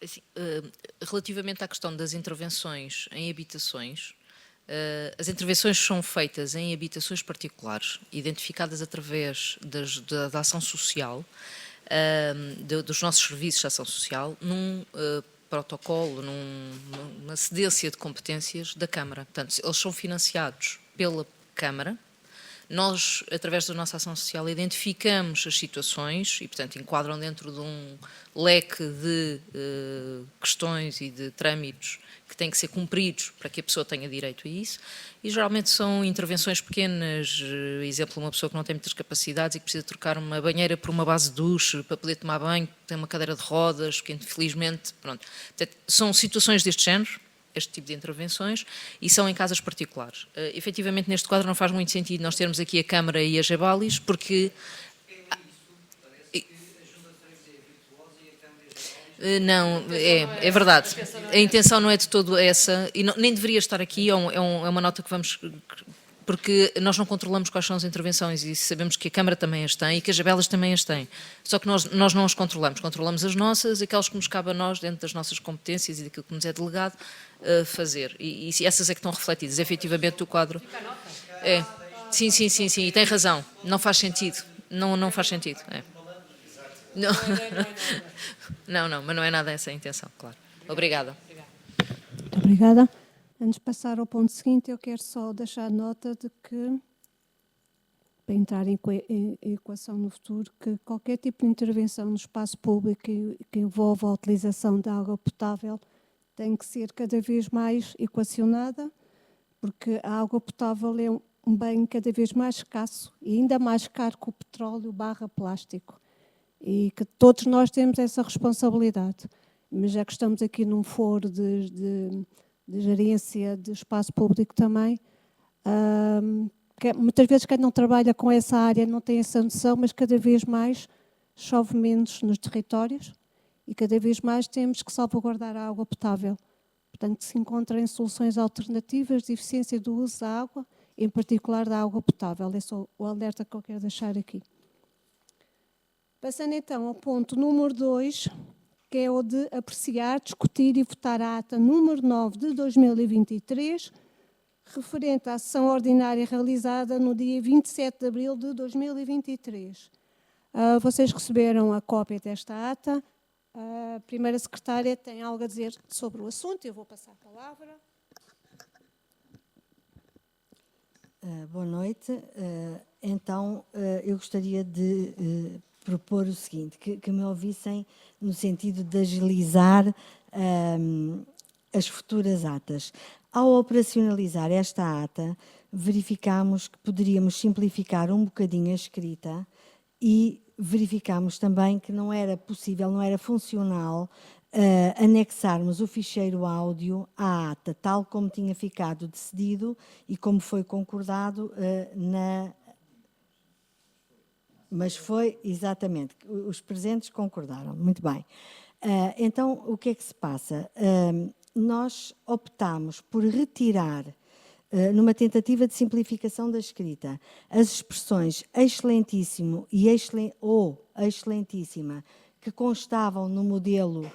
Assim, relativamente à questão das intervenções em habitações, as intervenções são feitas em habitações particulares, identificadas através da ação social, dos nossos serviços de ação social, num protocolo, numa cedência de competências da Câmara. Portanto, eles são financiados pela Câmara. Nós, através da nossa ação social, identificamos as situações e, portanto, enquadram dentro de um leque de questões e de trâmites que têm que ser cumpridos para que a pessoa tenha direito a isso, e geralmente são intervenções pequenas, exemplo, uma pessoa que não tem muitas capacidades e que precisa trocar uma banheira por uma base de duche para poder tomar banho, tem uma cadeira de rodas, que infelizmente, pronto. Portanto, são situações deste género, este tipo de intervenções, e são em casas particulares. Efetivamente, neste quadro não faz muito sentido nós termos aqui a Câmara e a Jabalis, porque... Não, é verdade. A intenção não é de todo essa, e nem deveria estar aqui, é uma nota que vamos... Porque nós não controlamos quais são as intervenções e sabemos que a Câmara também as tem e que as Jabelas também as têm. Só que nós não as controlamos. Controlamos as nossas, aquelas que nos cabe a nós, dentro das nossas competências e daquilo que nos é delegado, fazer. E essas é que estão refletidas. Efetivamente, o quadro... Sim, e tem razão. Não faz sentido. Não faz sentido. Não, mas não é nada essa a intenção, claro. Obrigada. Muito obrigada. Antes de passar ao ponto seguinte, eu quero só deixar nota de que, para entrar em equação no futuro, que qualquer tipo de intervenção no espaço público que envolva a utilização de água potável tem que ser cada vez mais equacionada, porque a água potável é um bem cada vez mais escasso e ainda mais caro que o petróleo / plástico. E que todos nós temos essa responsabilidade. Mas já que estamos aqui num foro de gerência de espaço público também, muitas vezes quem não trabalha com essa área não tem essa noção, mas cada vez mais chove menos nos territórios e cada vez mais temos que salvaguardar a água potável. Portanto, que se encontrem soluções alternativas de eficiência do uso da água, em particular da água potável. É só o alerta que eu quero deixar aqui. Passando então ao ponto número 2, que é o de apreciar, discutir e votar a ata número 9 de 2023, referente à sessão ordinária realizada no dia 27 de abril de 2023. Vocês receberam a cópia desta ata. A primeira secretária tem algo a dizer sobre o assunto. Eu vou passar a palavra. Boa noite. Então, eu gostaria de propor o seguinte, que me ouvissem no sentido de agilizar as futuras atas. Ao operacionalizar esta ata, verificámos que poderíamos simplificar um bocadinho a escrita e verificámos também que não era possível, não era funcional anexarmos o ficheiro áudio à ata, tal como tinha ficado decidido e como foi concordado Mas foi, exatamente, os presentes concordaram, muito bem. Então, o que é que se passa? Nós optámos por retirar, numa tentativa de simplificação da escrita, as expressões excelentíssimo ou excelentíssima que constavam no modelo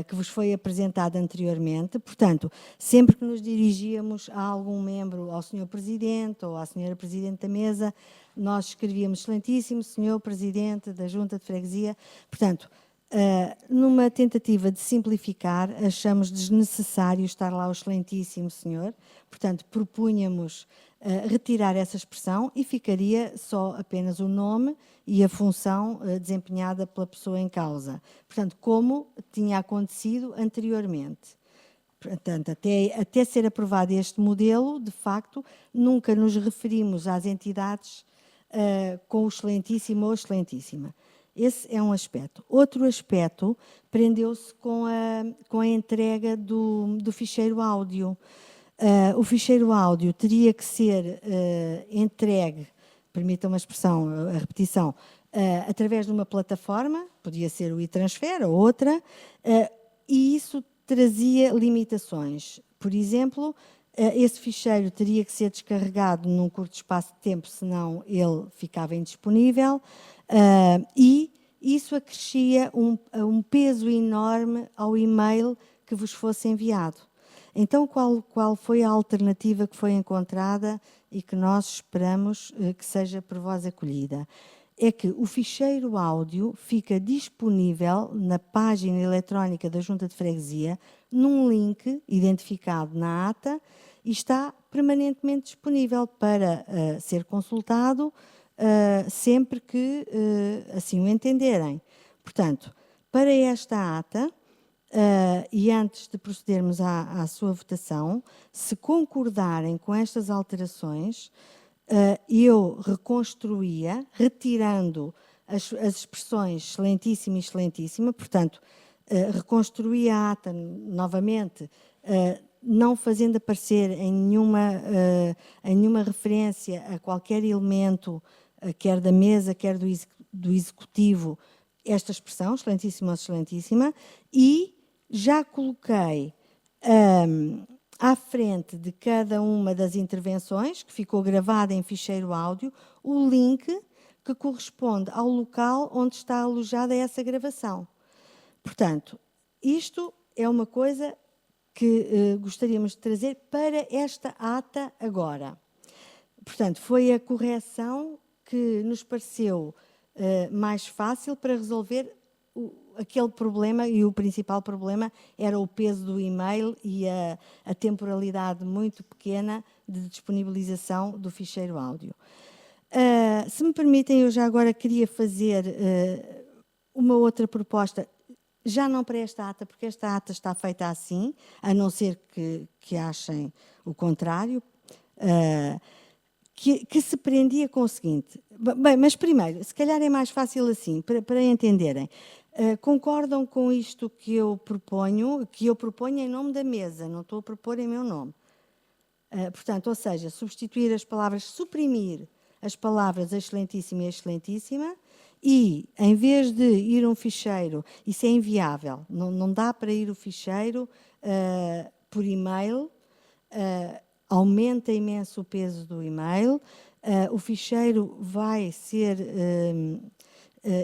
que vos foi apresentado anteriormente. Portanto, sempre que nos dirigíamos a algum membro, ao Sr. Presidente ou à Sra. Presidente da Mesa, nós escrevíamos excelentíssimo Sr. Presidente da Junta de Freguesia. Portanto, numa tentativa de simplificar, achamos desnecessário estar lá o excelentíssimo senhor. Portanto, propunhamos retirar essa expressão e ficaria só apenas o nome e a função desempenhada pela pessoa em causa. Portanto, como tinha acontecido anteriormente. Portanto, até ser aprovado este modelo, de facto, nunca nos referimos às entidades com o excelentíssimo ou excelentíssima. Esse é um aspecto. Outro aspecto prendeu-se com a entrega do ficheiro áudio. O ficheiro áudio teria que ser entregue, permitam uma expressão, a repetição, através de uma plataforma, podia ser o e-transfer ou outra, e isso trazia limitações. Por exemplo, esse ficheiro teria que ser descarregado num curto espaço de tempo, senão ele ficava indisponível, e isso acrescia um peso enorme ao e-mail que vos fosse enviado. Então, qual foi a alternativa que foi encontrada e que nós esperamos que seja por vós acolhida? É que o ficheiro áudio fica disponível na página eletrónica da Junta de Freguesia, num link identificado na ata, e está permanentemente disponível para ser consultado sempre que assim o entenderem. Portanto, para esta ata, e antes de procedermos à sua votação, se concordarem com estas alterações, eu reconstruía, retirando as expressões excelentíssima e excelentíssima, portanto, reconstruía a ata novamente, não fazendo aparecer em nenhuma referência a qualquer elemento, quer da mesa, quer do executivo, esta expressão, excelentíssima ou excelentíssima, e já coloquei à frente de cada uma das intervenções, que ficou gravada em ficheiro áudio, o link que corresponde ao local onde está alojada essa gravação. Portanto, isto é uma coisa que gostaríamos de trazer para esta ata agora. Portanto, foi a correção que nos pareceu mais fácil para resolver aquele problema, e o principal problema era o peso do e-mail e a temporalidade muito pequena de disponibilização do ficheiro áudio. Se me permitem, eu já agora queria fazer uma outra proposta, já não para esta ata, porque esta ata está feita assim, a não ser que achem o contrário, que se prendia com o seguinte. Bem, mas primeiro, se calhar é mais fácil assim, para entenderem. Concordam com isto que eu proponho em nome da mesa, não estou a propor em meu nome. Portanto, ou seja, substituir as palavras, suprimir as palavras excelentíssima e excelentíssima, e, em vez de ir um ficheiro, isso é inviável, não dá para ir o ficheiro por e-mail, aumenta imenso o peso do e-mail, o ficheiro vai ser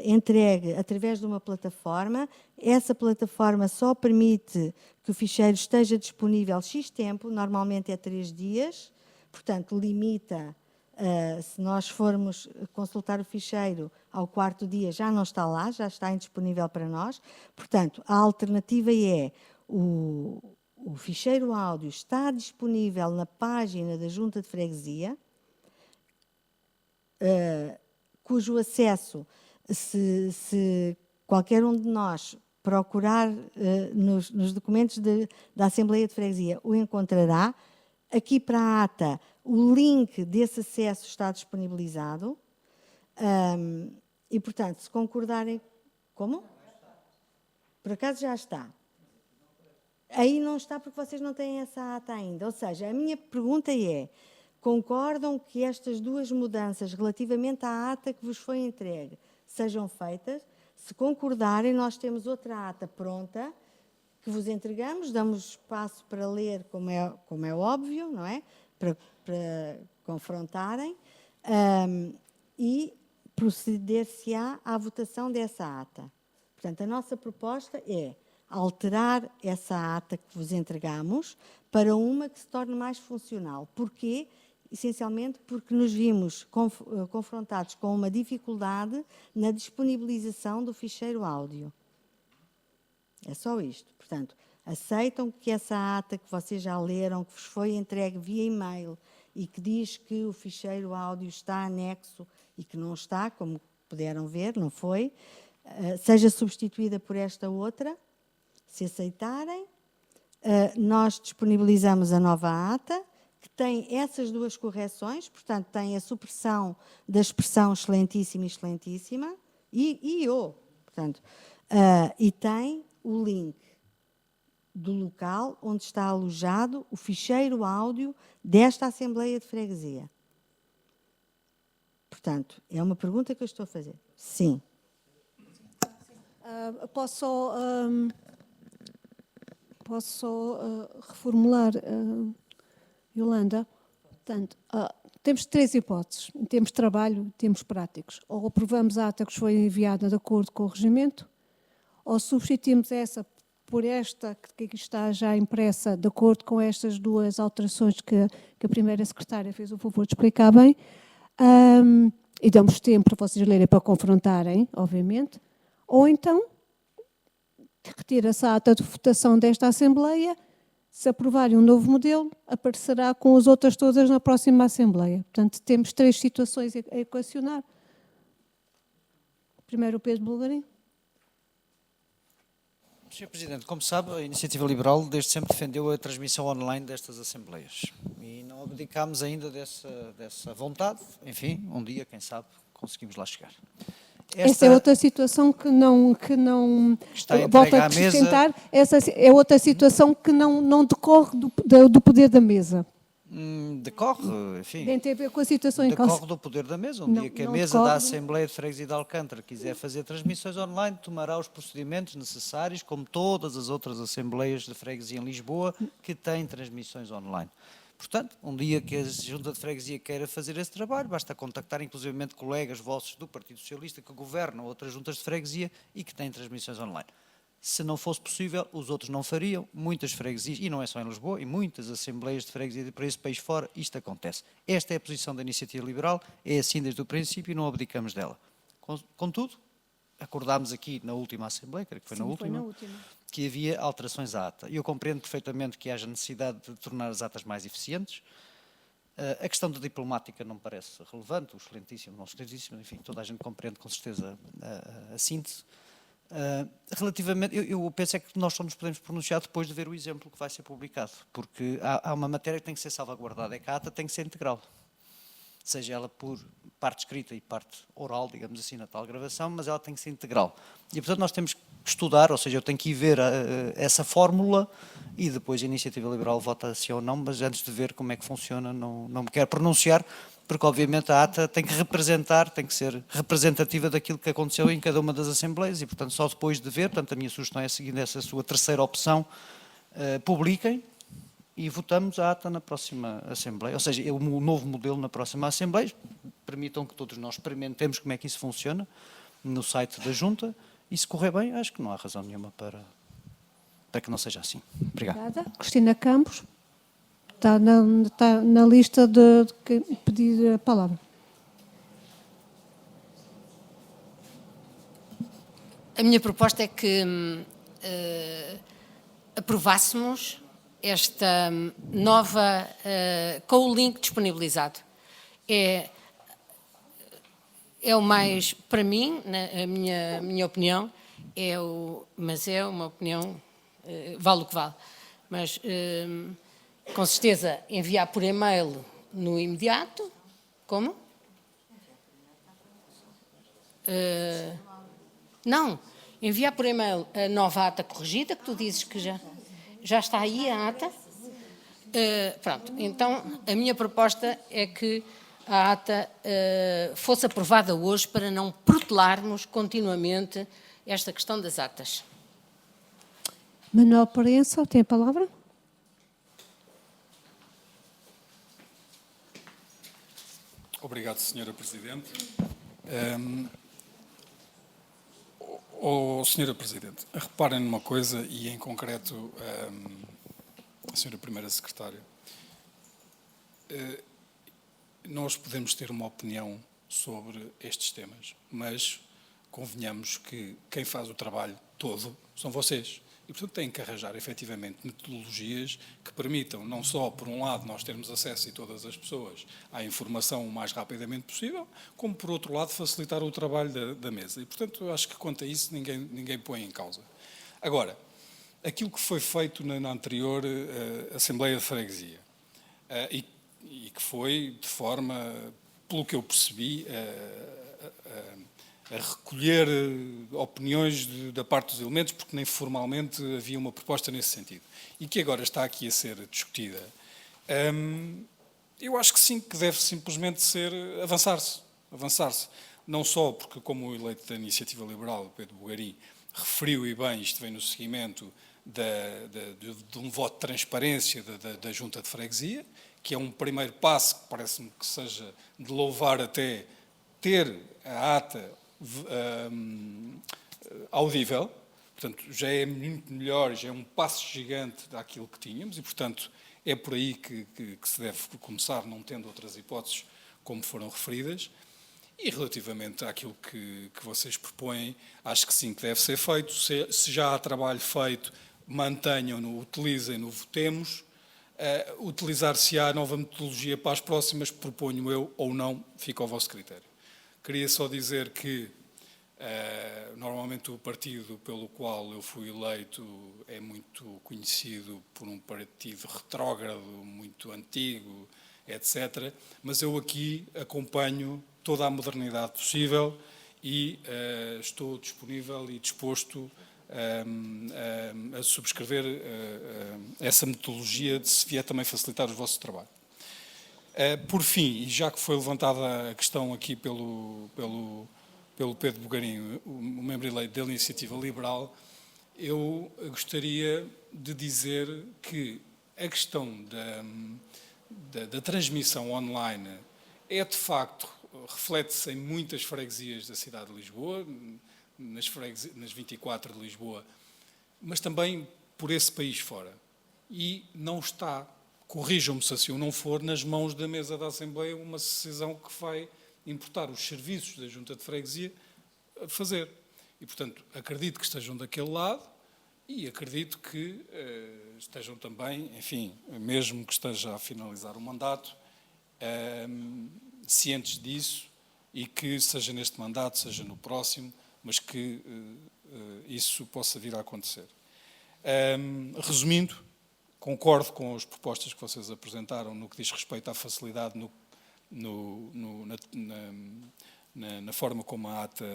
entregue através de uma plataforma, essa plataforma só permite que o ficheiro esteja disponível X tempo, normalmente é 3 dias, portanto limita, se nós formos consultar o ficheiro ao 4º dia já não está lá, já está indisponível para nós, portanto a alternativa é o ficheiro áudio está disponível na página da Junta de Freguesia, cujo acesso, se qualquer um de nós procurar nos documentos da Assembleia de Freguesia, o encontrará. Aqui para a ata, o link desse acesso está disponibilizado. E, portanto, se concordarem... Como? Por acaso já está. Aí não está porque vocês não têm essa ata ainda. Ou seja, a minha pergunta é, concordam que estas duas mudanças relativamente à ata que vos foi entregue sejam feitas? Se concordarem, nós temos outra ata pronta que vos entregamos, damos espaço para ler, como é óbvio, não é? Para confrontarem, e proceder-se-á à votação dessa ata. Portanto, a nossa proposta é alterar essa ata que vos entregamos para uma que se torne mais funcional. Porquê? Essencialmente porque nos vimos confrontados com uma dificuldade na disponibilização do ficheiro áudio. É só isto. Portanto, aceitam que essa ata que vocês já leram, que vos foi entregue via e-mail e que diz que o ficheiro áudio está anexo e que não está, como puderam ver, não foi, seja substituída por esta outra. Se aceitarem, nós disponibilizamos a nova ata, que tem essas duas correções, portanto, tem a supressão da expressão excelentíssima e excelentíssima, portanto, e tem o link do local onde está alojado o ficheiro áudio desta Assembleia de Freguesia. Portanto, é uma pergunta que eu estou a fazer. Sim. Posso só reformular, Yolanda? Portanto, temos 3 hipóteses. Em termos de trabalho, em termos práticos. Ou aprovamos a ata que foi enviada de acordo com o regimento, ou substituímos essa por esta que aqui está já impressa, de acordo com estas duas alterações que a primeira secretária fez o favor de explicar bem, e damos tempo para vocês lerem, para confrontarem, obviamente, ou então retira-se a ata de votação desta Assembleia, se aprovarem um novo modelo, aparecerá com as outras todas na próxima Assembleia. Portanto, temos 3 situações a equacionar. Primeiro o Pedro Bulgarim. Sr. Presidente, como sabe, a Iniciativa Liberal desde sempre defendeu a transmissão online destas Assembleias e não abdicámos ainda dessa vontade. Enfim, um dia, quem sabe, conseguimos lá chegar. Essa é outra situação que não está entregue volto a à mesa. acrescentar, essa é outra situação que não decorre do poder da mesa. Decorre, enfim, Nem tem a ver com a situação em causa. decorre do poder da mesa. Um Não, dia que a não mesa da decorre. Assembleia de Freguesia de Alcântara quiser fazer transmissões online, tomará os procedimentos necessários, como todas as outras Assembleias de Freguesia em Lisboa, que têm transmissões online. Portanto, um dia que a Junta de Freguesia queira fazer esse trabalho, basta contactar inclusivamente colegas vossos do Partido Socialista que governam outras juntas de freguesia e que têm transmissões online. Se não fosse possível, os outros não fariam. Muitas freguesias, e não é só em Lisboa, e muitas assembleias de freguesia para esse país fora, isto acontece. Esta é a posição da Iniciativa Liberal, é assim desde o princípio e não abdicamos dela. Contudo, acordámos aqui na última Assembleia, creio que foi, Sim, na foi última, na última, que havia alterações à ata. E eu compreendo perfeitamente que haja necessidade de tornar as atas mais eficientes. A questão da diplomática não me parece relevante, o excelentíssimo, não excelentíssimo, enfim, toda a gente compreende com certeza a síntese. Relativamente, eu penso é que nós só nos podemos pronunciar depois de ver o exemplo que vai ser publicado, porque há uma matéria que tem que ser salvaguardada, é que a ata tem que ser integral, seja ela por parte escrita e parte oral, digamos assim, na tal gravação, mas ela tem que ser integral. E, portanto, nós temos que estudar, ou seja, eu tenho que ir ver essa fórmula e depois a Iniciativa Liberal vota sim ou não, mas antes de ver como é que funciona, não me quero pronunciar, porque obviamente a ata tem que representar, tem que ser representativa daquilo que aconteceu em cada uma das Assembleias e, portanto, só depois de ver, portanto, a minha sugestão é seguindo essa sua terceira opção, publiquem e votamos a ata na próxima Assembleia, ou seja, o novo modelo na próxima Assembleia, permitam que todos nós experimentemos como é que isso funciona no site da Junta e se correr bem, acho que não há razão nenhuma para que não seja assim. Obrigado. Obrigada. Cristina Campos. Está na lista de pedir a palavra. A minha proposta é que aprovássemos esta nova, com o link disponibilizado. É o mais, para mim, na minha opinião, mas é uma opinião, vale o que vale, mas com certeza enviar por e-mail no imediato, como? Não, enviar por e-mail a nova ata corrigida, que tu dizes que já está aí a ata. Pronto, então a minha proposta é que a ata fosse aprovada hoje para não protelarmos continuamente esta questão das atas. Manuel Parença, tem a palavra? Obrigado, Sra. Presidente. Sra. Presidente, reparem numa coisa, e em concreto a Sra. Primeira Secretária. Nós podemos ter uma opinião sobre estes temas, mas convenhamos que quem faz o trabalho todo são vocês. E, portanto, têm que arranjar, efetivamente, metodologias que permitam, não só, por um lado, nós termos acesso e todas as pessoas à informação o mais rapidamente possível, como, por outro lado, facilitar o trabalho da mesa. E, portanto, eu acho que, quanto a isso, ninguém põe em causa. Agora, aquilo que foi feito na anterior Assembleia de Freguesia, e que foi, de forma, pelo que eu percebi, a recolher opiniões da parte dos elementos, porque nem formalmente havia uma proposta nesse sentido, e que agora está aqui a ser discutida, eu acho que sim, que deve simplesmente ser avançar-se. Não só porque, como o eleito da Iniciativa Liberal, Pedro Bugari, referiu e bem, isto vem no seguimento de um voto de transparência da Junta de Freguesia, que é um primeiro passo que parece-me que seja de louvar até ter a ata audível, portanto, já é muito melhor, já é um passo gigante daquilo que tínhamos e, portanto, é por aí que se deve começar, não tendo outras hipóteses como foram referidas. E relativamente àquilo que vocês propõem, acho que sim, que deve ser feito. Se já há trabalho feito, mantenham-no, utilizem-no, votemos. Utilizar-se-á nova metodologia para as próximas, proponho eu ou não, fica ao vosso critério. Queria só dizer que, normalmente, naturalmente o partido pelo qual eu fui eleito é muito conhecido por um partido retrógrado, muito antigo, etc. Mas eu aqui acompanho toda a modernidade possível e estou disponível e disposto a subscrever essa metodologia de se vier também facilitar o vosso trabalho. Por fim, e já que foi levantada a questão aqui pelo Pedro Bugarinho, o membro eleito da Iniciativa Liberal, eu gostaria de dizer que a questão da transmissão online é, de facto, reflete-se em muitas freguesias da cidade de Lisboa, nas 24 de Lisboa, mas também por esse país fora. E não está, corrijam-me se assim não for, nas mãos da mesa da Assembleia uma decisão que vai importar os serviços da Junta de Freguesia a fazer. E, portanto, acredito que estejam daquele lado e acredito que estejam também, enfim, mesmo que esteja a finalizar o mandato, cientes disso e que, seja neste mandato, seja no próximo, mas que isso possa vir a acontecer. Resumindo, concordo com as propostas que vocês apresentaram no que diz respeito à facilidade na forma como a ata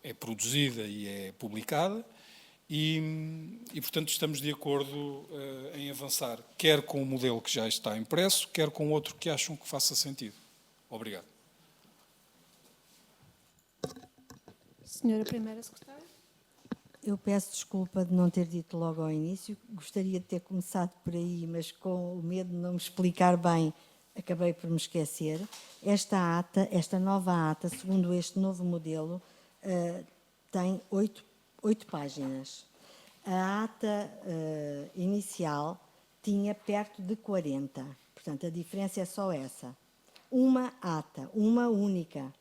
é produzida e é publicada e, portanto, estamos de acordo em avançar, quer com o modelo que já está impresso, quer com outro que acham que faça sentido. Obrigado. Senhora Primeira Secretária. Eu peço desculpa de não ter dito logo ao início, gostaria de ter começado por aí, mas com o medo de não me explicar bem, acabei por me esquecer. Esta nova ata, segundo este novo modelo, tem 8 páginas. A ata inicial tinha perto de 40, portanto, a diferença é só essa. Uma ata, uma única.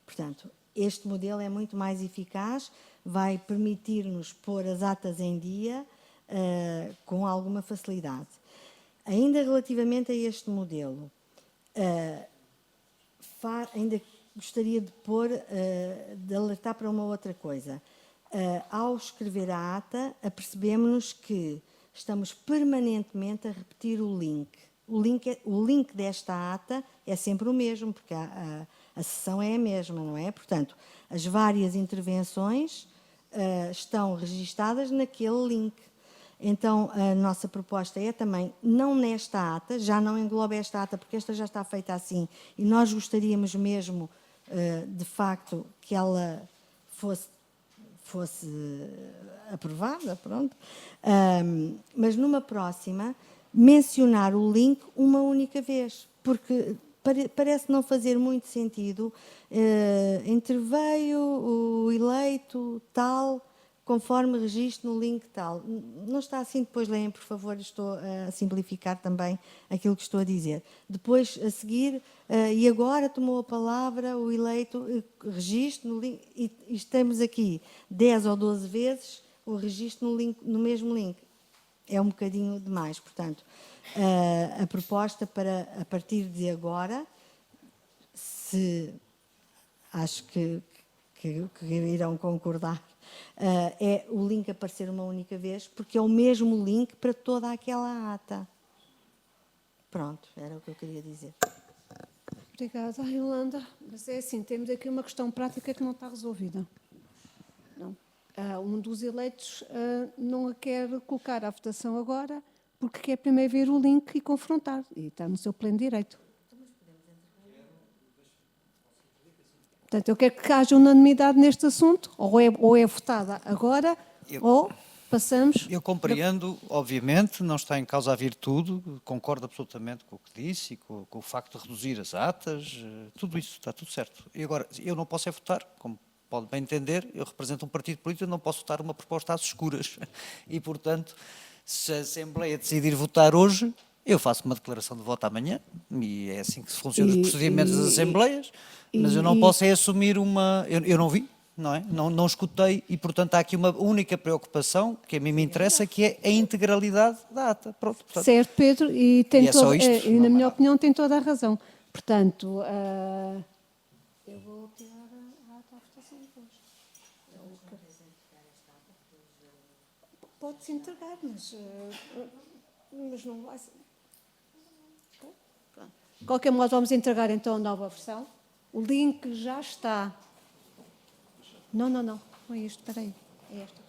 Portanto, este modelo é muito mais eficaz, vai permitir-nos pôr as atas em dia com alguma facilidade. Ainda relativamente a este modelo, ainda gostaria de alertar para uma outra coisa. Ao escrever a ata, apercebemos-nos que estamos permanentemente a repetir o link. O link desta ata é sempre o mesmo, porque a sessão é a mesma, não é? Portanto, as várias intervenções estão registadas naquele link. Então, a nossa proposta é também, não nesta ata, já não engloba esta ata, porque esta já está feita assim, e nós gostaríamos mesmo, de facto, que ela fosse aprovada, pronto. Mas numa próxima, mencionar o link uma única vez, porque parece não fazer muito sentido interveio o eleito tal, conforme registro no link tal. Não está assim, depois leem, por favor, estou a simplificar também aquilo que estou a dizer. Depois, a seguir, e agora tomou a palavra o eleito, registro no link, e estamos aqui 10 ou 12 vezes o registro no mesmo link. É um bocadinho demais, portanto, a proposta para, a partir de agora, acho que irão concordar, é o link aparecer uma única vez, porque é o mesmo link para toda aquela ata. Pronto, era o que eu queria dizer. Obrigada, Yolanda. Mas é assim, temos aqui uma questão prática que não está resolvida. Não. Um dos eleitos não a quer colocar à votação agora, porque quer primeiro ver o link e confrontar, e está no seu pleno direito. Portanto, eu quero que haja unanimidade neste assunto, ou é votada agora, ou passamos... Eu compreendo, obviamente, não está em causa a virtude, concordo absolutamente com o que disse e com o facto de reduzir as atas, tudo isso, está tudo certo. E agora, eu não posso votar, como pode bem entender, eu represento um partido político, eu não posso votar uma proposta às escuras. E, portanto, se a Assembleia decidir votar hoje, eu faço uma declaração de voto amanhã, e é assim que se funcionam os procedimentos das Assembleias, mas eu não posso assumir uma... Eu não vi, não é? Não escutei, e, portanto, há aqui uma única preocupação, que a mim me interessa, que é a integralidade da ata. Pronto, portanto, certo, Pedro, e na minha opinião tem toda a razão. Portanto, eu vou tirar a ata à votação depois. pode-se entregar, mas não vai ser. Ok? Pronto. De qualquer modo, vamos entregar então a nova versão. O link já está. Não é isto, espera aí. É esta.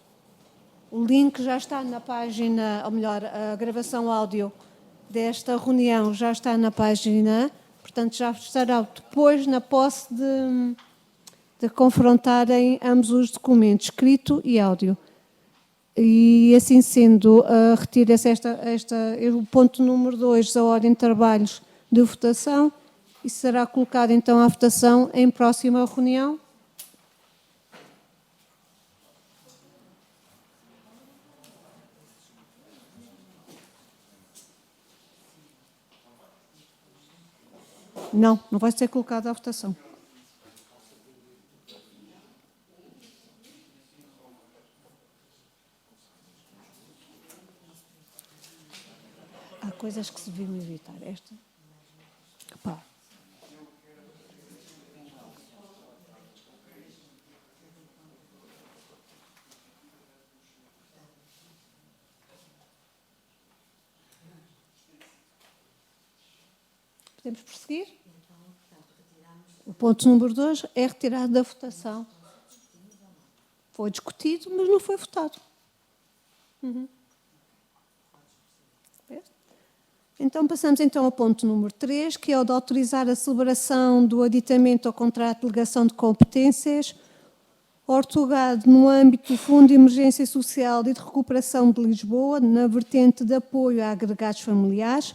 O link já está na página, ou melhor, a gravação áudio desta reunião já está na página, portanto já estará depois na posse de confrontarem ambos os documentos, escrito e áudio. E assim sendo, retira-se o ponto número 2 da ordem de trabalhos de votação e será colocado então à votação em próxima reunião. Não vai ser colocado à votação. Há coisas que se deviam evitar. Esta. Pá. Podemos prosseguir? O ponto número 2 é retirado da votação. Foi discutido, mas não foi votado. Então, passamos então ao ponto número 3, que é o de autorizar a celebração do aditamento ao contrato de delegação de competências ortogado no âmbito do Fundo de Emergência Social e de Recuperação de Lisboa, na vertente de apoio a agregados familiares,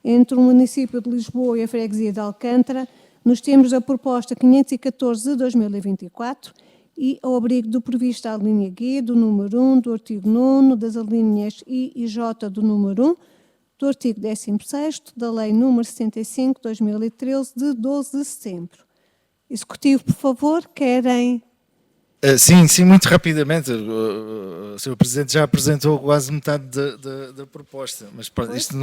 entre o município de Lisboa e a freguesia de Alcântara, nos termos da proposta 514 de 2024 e ao abrigo do previsto à linha G do número 1 do artigo 9 das alíneas I e J do número 1 do artigo 16º da Lei nº 75 de 2013 de 12 de setembro. Executivo, por favor, querem... Sim, muito rapidamente. O Sr. Presidente já apresentou quase metade da proposta, mas isto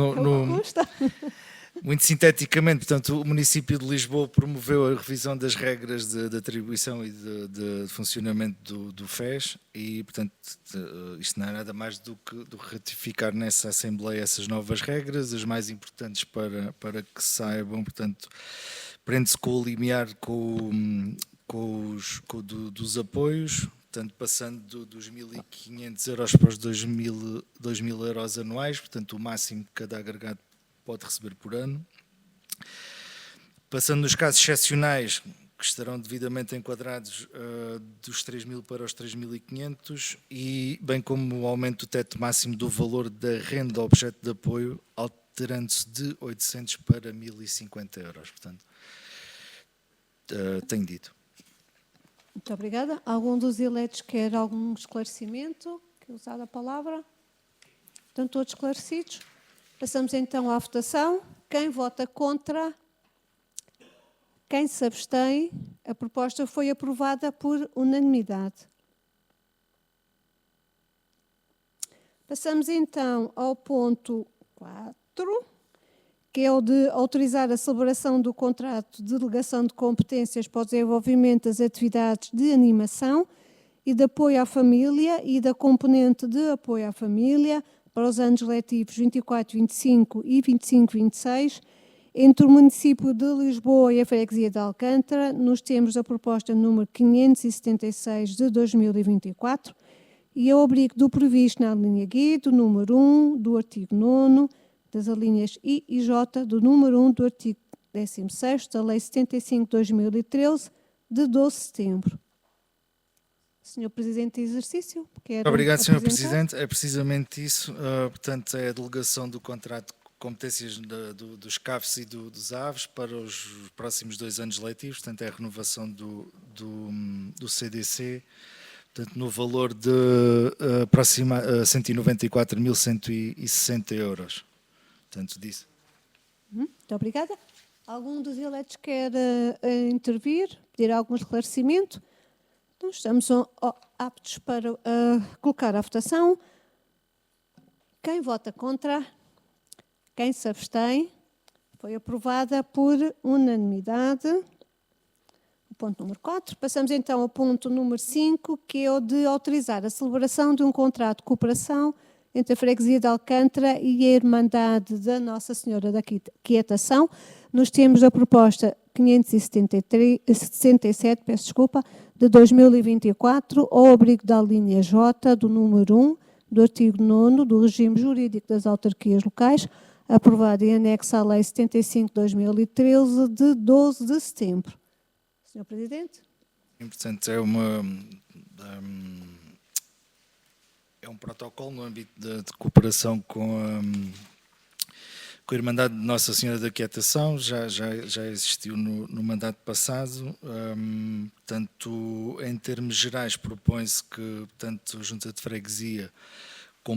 muito sinteticamente, portanto, o município de Lisboa promoveu a revisão das regras de atribuição e de funcionamento do FES e, portanto, isto não é nada mais do que ratificar nessa Assembleia essas novas regras, as mais importantes para que saibam, portanto, prende-se com o limiar dos apoios, portanto, passando dos 1.500 euros para os 2.000 euros anuais, portanto, o máximo que cada agregado pode receber por ano. Passando nos casos excepcionais, que estarão devidamente enquadrados dos 3.000 para os 3.500, e bem como o aumento do teto máximo do valor da renda objeto de apoio, alterando-se de 800 para 1.050 euros. Portanto, tenho dito. Muito obrigada. Algum dos eleitos quer algum esclarecimento? Quer usar a palavra? Estão todos esclarecidos? Passamos então à votação. Quem vota contra? Quem se abstém? A proposta foi aprovada por unanimidade. Passamos então ao ponto 4, que é o de autorizar a celebração do contrato de delegação de competências para o desenvolvimento das atividades de animação e de apoio à família e da componente de apoio à família para os anos letivos 24-25 e 25-26, entre o município de Lisboa e a freguesia de Alcântara, nos termos da proposta número 576 de 2024, e ao abrigo do previsto na linha G do número 1 do artigo 9 das alíneas I e J do número 1 do artigo 16º da Lei 75 de 2013 de 12 de setembro. Senhor Presidente de Exercício, quer Obrigado, Sr. apresentar? Presidente. É precisamente isso. Portanto, é a delegação do contrato de competências dos CAFs e dos AVES para os próximos 2 anos letivos. Portanto, é a renovação do CDC, portanto, no valor de 194.160 euros. Portanto, disso. Muito obrigada. Algum dos eleitos quer intervir, pedir algum esclarecimento? Então, estamos aptos para colocar à votação. Quem vota contra? Quem se abstém? Foi aprovada por unanimidade. A ponto número 4. Passamos então ao ponto número 5, que é o de autorizar a celebração de um contrato de cooperação entre a Freguesia de Alcântara e a Irmandade da Nossa Senhora da Quietação, nos termos da proposta 577, peço desculpa, de 2024, ao abrigo da linha J do número 1 do artigo 9º do regime jurídico das autarquias locais, aprovado em anexo à Lei 75/2013, de 12 de setembro. Senhor Presidente? Portanto, é um protocolo no âmbito de cooperação com a Irmandade de Nossa Senhora da Quietação, já existiu no mandato passado. Portanto, em termos gerais, propõe-se que, portanto, a Junta de Freguesia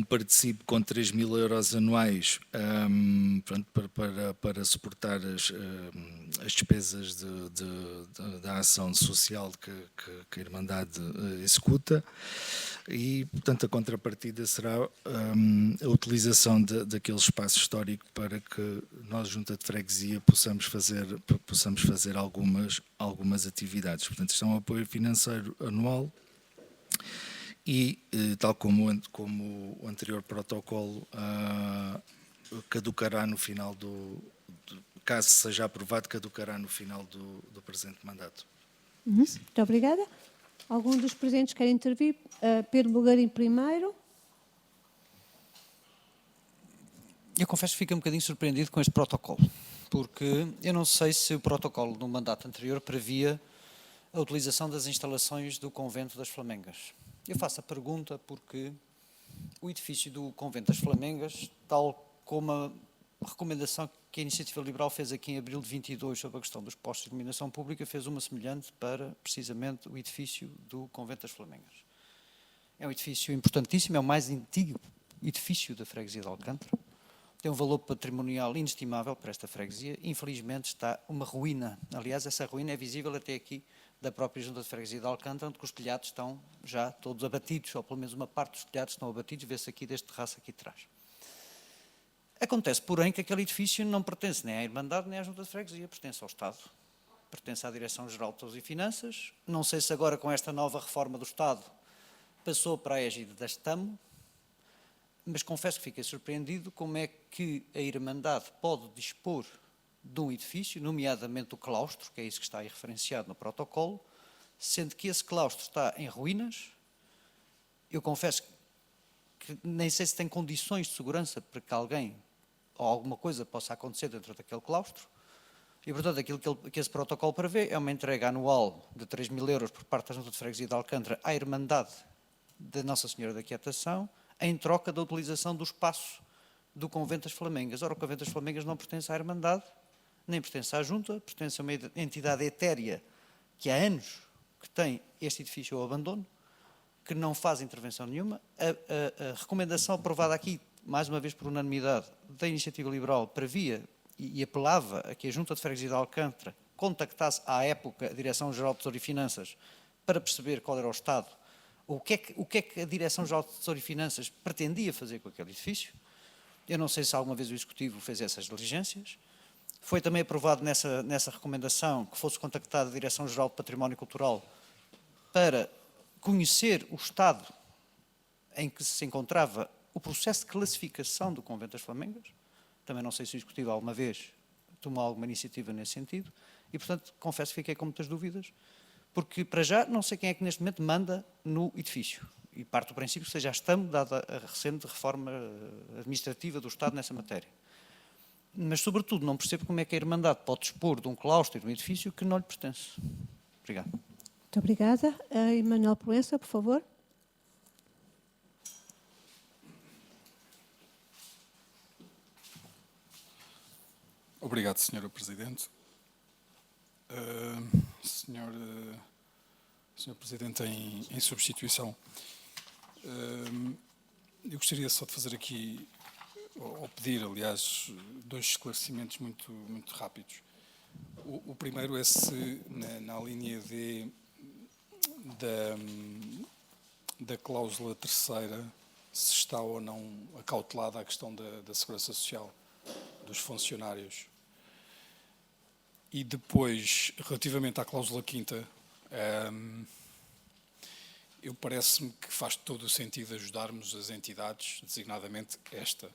participe com 3.000 euros anuais para suportar as despesas da ação social que a Irmandade executa, e, portanto, a contrapartida será a utilização daquele espaço histórico para que nós, Junta de Freguesia, possamos fazer algumas atividades. Portanto, isto é um apoio financeiro anual. E, tal como o anterior protocolo, caducará no final caso seja aprovado, caducará no final do presente mandato. Muito obrigada. Algum dos presentes quer intervir? Pedro Bulgarim primeiro. Eu confesso que fiquei um bocadinho surpreendido com este protocolo, porque eu não sei se o protocolo no mandato anterior previa a utilização das instalações do Convento das Flamengas. Eu faço a pergunta porque o edifício do Convento das Flamengas, tal como a recomendação que a Iniciativa Liberal fez aqui em abril de 22 sobre a questão dos postos de iluminação pública, fez uma semelhante para, precisamente, o edifício do Convento das Flamengas. É um edifício importantíssimo, é o mais antigo edifício da freguesia de Alcântara, tem um valor patrimonial inestimável para esta freguesia. Infelizmente está uma ruína, aliás, essa ruína é visível até aqui da própria Junta de Freguesia de Alcântara, onde os telhados estão já todos abatidos, ou pelo menos uma parte dos telhados estão abatidos, vê-se aqui deste terraço aqui atrás. Acontece, porém, que aquele edifício não pertence nem à Irmandade nem à Junta de Freguesia, pertence ao Estado, pertence à Direção-Geral de Saúde e Finanças. Não sei se agora, com esta nova reforma do Estado, passou para a égide da STAM, mas confesso que fiquei surpreendido como é que a Irmandade pode dispor de um edifício, nomeadamente o claustro, que é isso que está aí referenciado no protocolo, sendo que esse claustro está em ruínas. Eu confesso que nem sei se tem condições de segurança para que alguém ou alguma coisa possa acontecer dentro daquele claustro, e, portanto, aquilo que esse protocolo prevê é uma entrega anual de 3.000 euros por parte da Junta de Freguesia de Alcântara à Irmandade da Nossa Senhora da Quietação, em troca da utilização do espaço do Convento das Flamengas. Ora, o Convento das Flamengas não pertence à Irmandade, nem pertence à Junta, pertence a uma entidade etérea que há anos que tem este edifício ao abandono, que não faz intervenção nenhuma. A recomendação aprovada aqui, mais uma vez por unanimidade, da Iniciativa Liberal, previa e apelava a que a Junta de Freguesia de Alcântara contactasse à época a Direção-Geral de Tesouro e Finanças para perceber qual era o estado, o que é que a Direção-Geral de Tesouro e Finanças pretendia fazer com aquele edifício. Eu não sei se alguma vez o Executivo fez essas diligências. Foi também aprovado nessa recomendação que fosse contactada a Direção-Geral de Património Cultural para conhecer o estado em que se encontrava o processo de classificação do Convento das Flamengas. Também não sei se o Executivo alguma vez tomou alguma iniciativa nesse sentido e, portanto, confesso que fiquei com muitas dúvidas, porque, para já, não sei quem é que neste momento manda no edifício. E parte do princípio que seja a STAM, dada a recente reforma administrativa do Estado nessa matéria. Mas, sobretudo, não percebo como é que a Irmandade pode dispor de um claustro e de um edifício que não lhe pertence. Obrigado. Muito obrigada. Emanuel Proença, por favor. Obrigado, Sra. Presidente. Senhor Presidente, em substituição, eu gostaria só de fazer aqui, ou pedir, aliás, dois esclarecimentos muito rápidos. O primeiro é se, na linha D da cláusula terceira, se está ou não acautelada a questão da segurança social dos funcionários. E depois, relativamente à cláusula quinta, eu parece-me que faz todo o sentido ajudarmos as entidades, designadamente esta,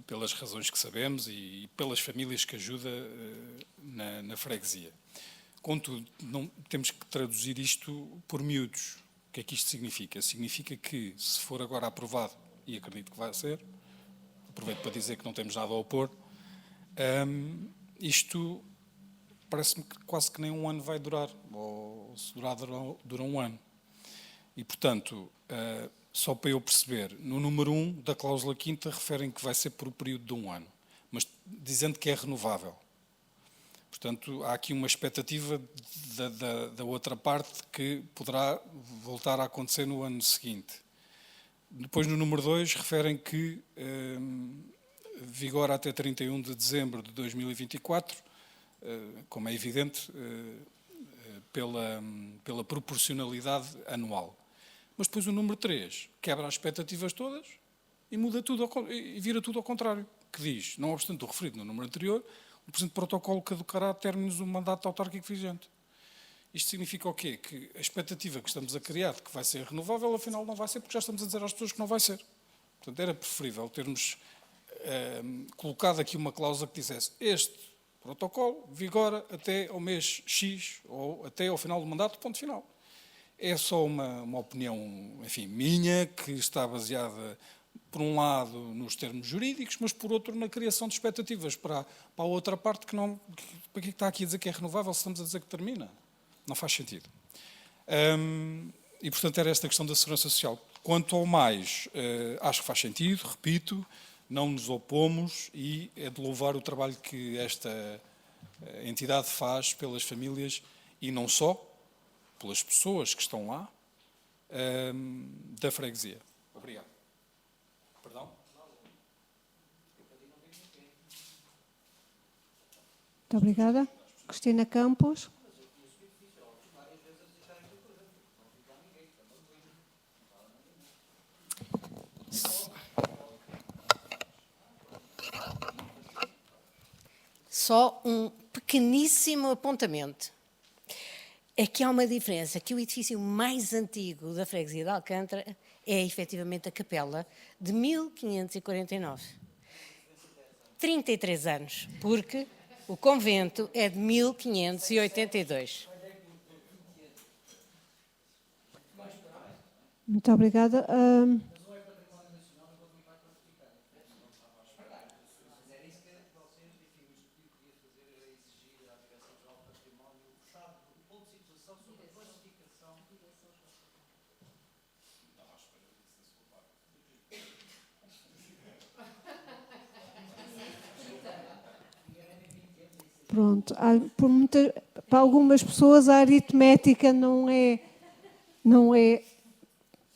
pelas razões que sabemos e pelas famílias que ajuda na freguesia. Contudo, não, temos que traduzir isto por miúdos. O que é que isto significa? Significa que, se for agora aprovado, e acredito que vai ser, aproveito para dizer que não temos nada a opor, isto parece-me que quase que nem um ano vai durar, ou se durar, dura um ano. E, portanto, só para eu perceber, no número 1 da cláusula quinta referem que vai ser por um período de um ano, mas dizendo que é renovável. Portanto, há aqui uma expectativa da outra parte que poderá voltar a acontecer no ano seguinte. Depois, no número 2, referem que vigora até 31 de dezembro de 2024, como é evidente, pela proporcionalidade anual. Mas depois o número 3 quebra as expectativas todas e muda tudo, e vira tudo ao contrário, que diz, não obstante o referido no número anterior, o presente protocolo caducará a términos do mandato autárquico vigente. Isto significa o quê? Que a expectativa que estamos a criar de que vai ser renovável, afinal não vai ser, porque já estamos a dizer às pessoas que não vai ser. Portanto, era preferível termos colocado aqui uma cláusula que dissesse este protocolo vigora até ao mês X ou até ao final do mandato, ponto final. É só uma opinião, enfim, minha, que está baseada, por um lado, nos termos jurídicos, mas por outro, na criação de expectativas para a outra parte que não... Para que está aqui a dizer que é renovável se estamos a dizer que termina? Não faz sentido. E, portanto, era esta questão da segurança social. Quanto ao mais, acho que faz sentido, repito, não nos opomos e é de louvar o trabalho que esta entidade faz pelas famílias e não só, pelas pessoas que estão lá, da freguesia. Obrigado. Perdão? Muito obrigada. Cristina Campos. Só um pequeníssimo apontamento. É que há uma diferença, que o edifício mais antigo da freguesia de Alcântara é efetivamente a capela de 1549. 33 anos, porque o convento é de 1582. Muito obrigada. Pronto, para algumas pessoas a aritmética não é,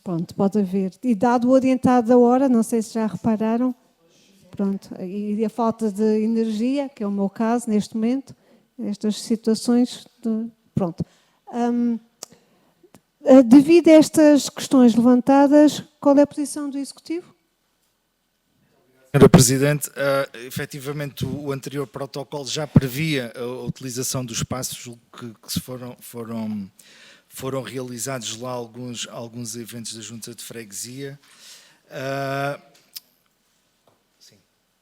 pronto, pode haver. E dado o adiantado da hora, não sei se já repararam, pronto, e a falta de energia, que é o meu caso neste momento, estas situações, pronto. Devido a estas questões levantadas, qual é a posição do Executivo? Senhora Presidente, efetivamente o anterior protocolo já previa a utilização dos espaços que foram realizados lá alguns eventos da Junta de Freguesia.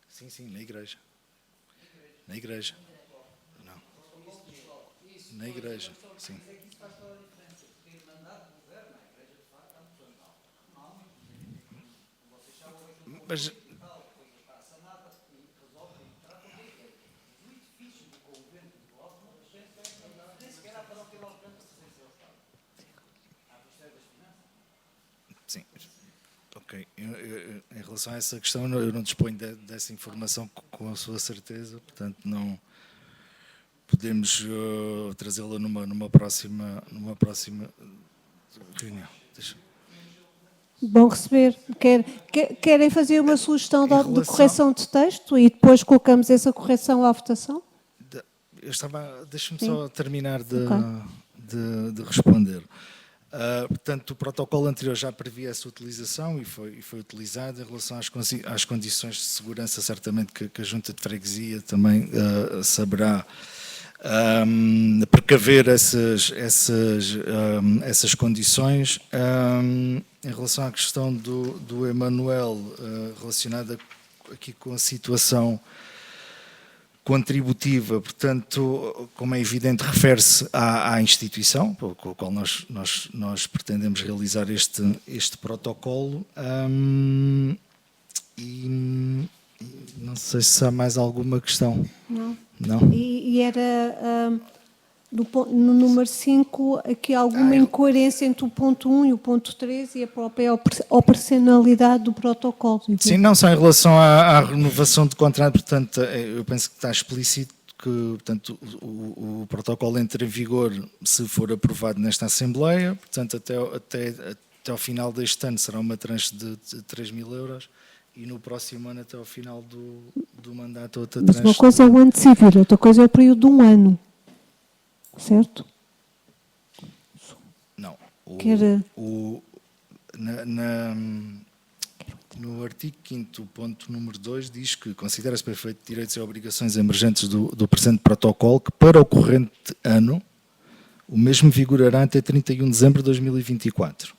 Sim, na igreja. Na igreja. Não. Na igreja, sim. Mas... Sim, ok. Em relação a essa questão, eu não disponho dessa informação com a sua certeza, portanto não podemos trazê-la numa próxima reunião. Bom receber. Querem fazer uma sugestão de correção de texto e depois colocamos essa correção à votação? Deixe-me só terminar de responder. Portanto, o protocolo anterior já previa essa utilização e foi utilizado. Em relação às condições de segurança, certamente que a Junta de Freguesia também saberá precaver essas condições. Em relação à questão do Emanuel, relacionada aqui com a situação contributiva, portanto, como é evidente, refere-se à instituição com a qual nós pretendemos realizar este protocolo. E não sei se há mais alguma questão. Não. Não? E era, no número 5, aqui alguma incoerência entre o ponto 1 e o ponto 3 e a própria operacionalidade do protocolo. Sim, não só em relação à renovação de contrato, portanto, eu penso que está explícito que, portanto, o protocolo entra em vigor se for aprovado nesta Assembleia, portanto, até ao final deste ano será uma tranche de 3.000 euros e no próximo ano, até ao final do mandato, outra tranche. Mas uma coisa é o ano civil, outra coisa é o período de um ano. Certo? Não. No artigo 5º, ponto número 2, diz que considera-se perfeito direitos e obrigações emergentes do presente protocolo, que para o corrente ano, o mesmo vigorará até 31 de dezembro de 2024.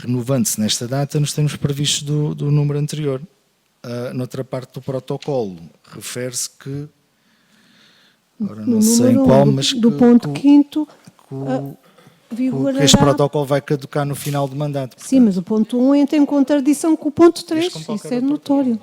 Renovando-se nesta data nos termos previstos do número anterior. Noutra parte do protocolo, refere-se que, agora não sei em qual, mas do ponto 5º, que este protocolo vai caducar no final do mandato. Portanto. Sim, mas o ponto 1 entra em contradição com o ponto 3, isso é notório.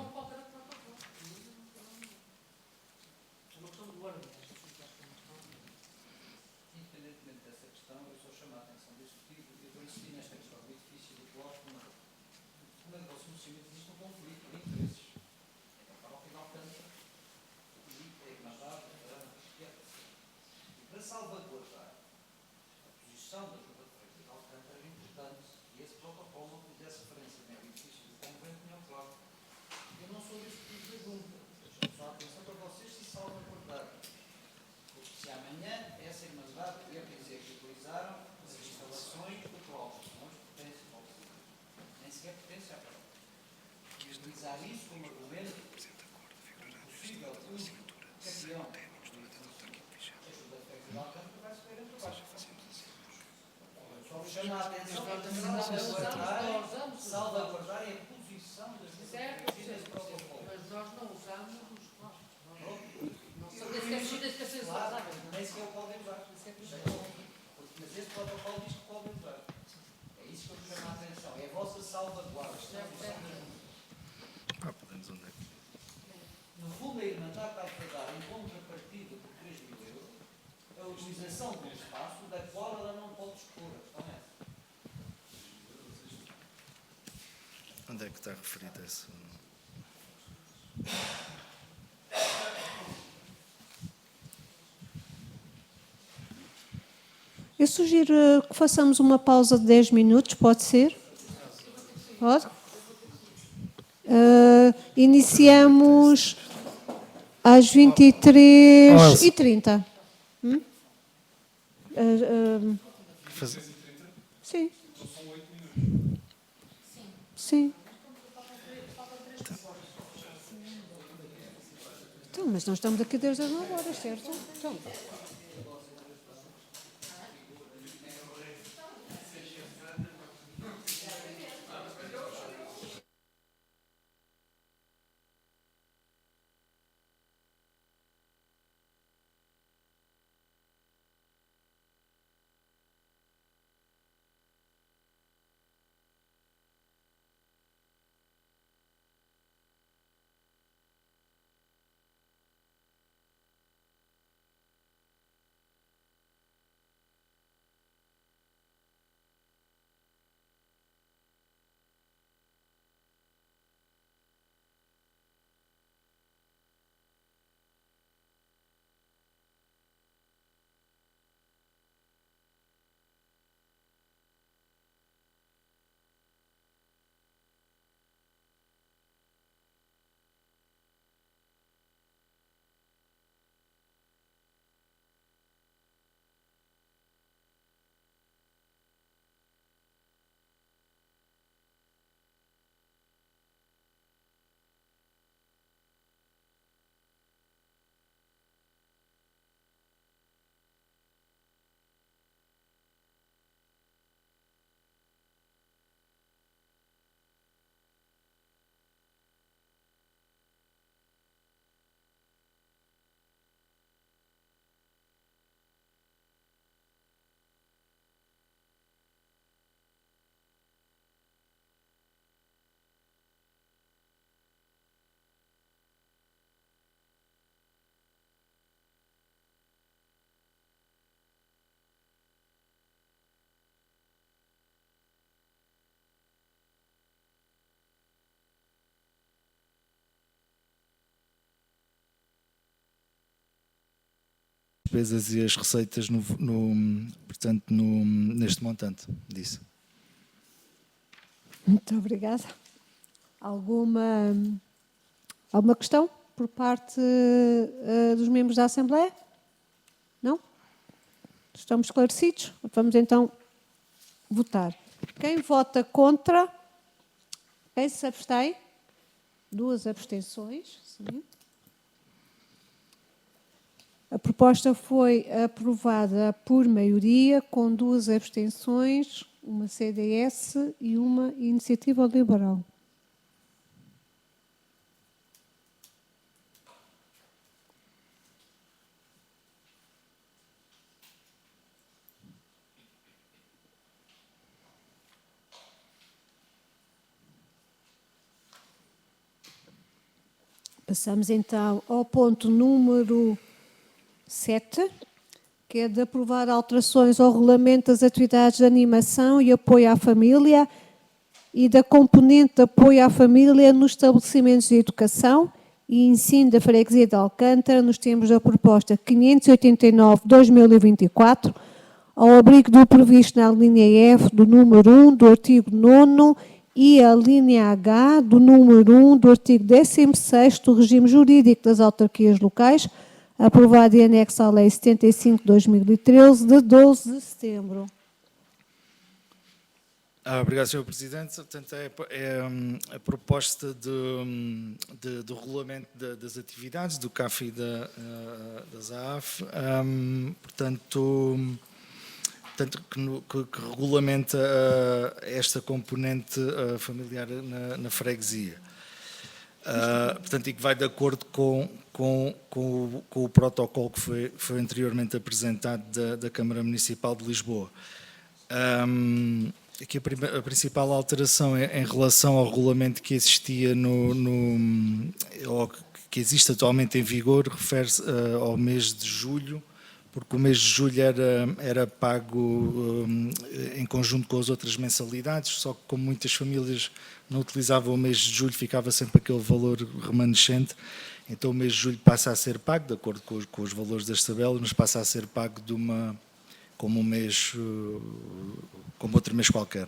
Salvaguardar a posição das nesse protocolo. Mas nós não usamos os costos. Nem sequer o podem usar. Mas esse protocolo diz que podem usar. É isso que eu chamo a atenção. É a vossa salvaguarda. No fundo, a Irmandade vai dar em contrapartida de 3.000 euros a utilização de um espaço da qual ela não pode dispor. Onde é que está referido esse? Eu sugiro que façamos uma pausa de 10 minutos, pode ser? Pode? Iniciamos às 23h30. Sim. Sim. Então, mas nós estamos aqui desde as 9 horas, certo? Então. despesas e as receitas neste montante disso. Muito obrigada. Alguma questão por parte dos membros da Assembleia? Não? Estamos esclarecidos? Vamos então votar. Quem vota contra? Quem se abstém? 2 abstenções. Sim. A proposta foi aprovada por maioria, com 2 abstenções, uma CDS e uma Iniciativa Liberal. Passamos então ao ponto número 7, que é de aprovar alterações ao regulamento das atividades de animação e apoio à família e da componente de apoio à família nos estabelecimentos de educação e ensino da Freguesia de Alcântara, nos termos da proposta 589/2024, ao abrigo do previsto na linha F do número 1 do artigo 9º e a linha H do número 1 do artigo 16º do regime jurídico das autarquias locais, aprovado e anexo à Lei 75/2013, de 12 de setembro. Obrigado, Sr. Presidente. Portanto, é a proposta do regulamento das atividades do CAF e das AAF, portanto, que regulamenta esta componente familiar na freguesia. Portanto, e que vai de acordo com o protocolo que foi anteriormente apresentado da Câmara Municipal de Lisboa. Aqui a principal alteração é em relação ao regulamento que existia ou que existe atualmente em vigor, refere-se ao mês de julho, porque o mês de julho era pago em conjunto com as outras mensalidades, só que como muitas famílias não utilizavam o mês de julho, ficava sempre aquele valor remanescente, então o mês de julho passa a ser pago, de acordo com os valores das tabelas, mas passa a ser pago como um mês, como outro mês qualquer.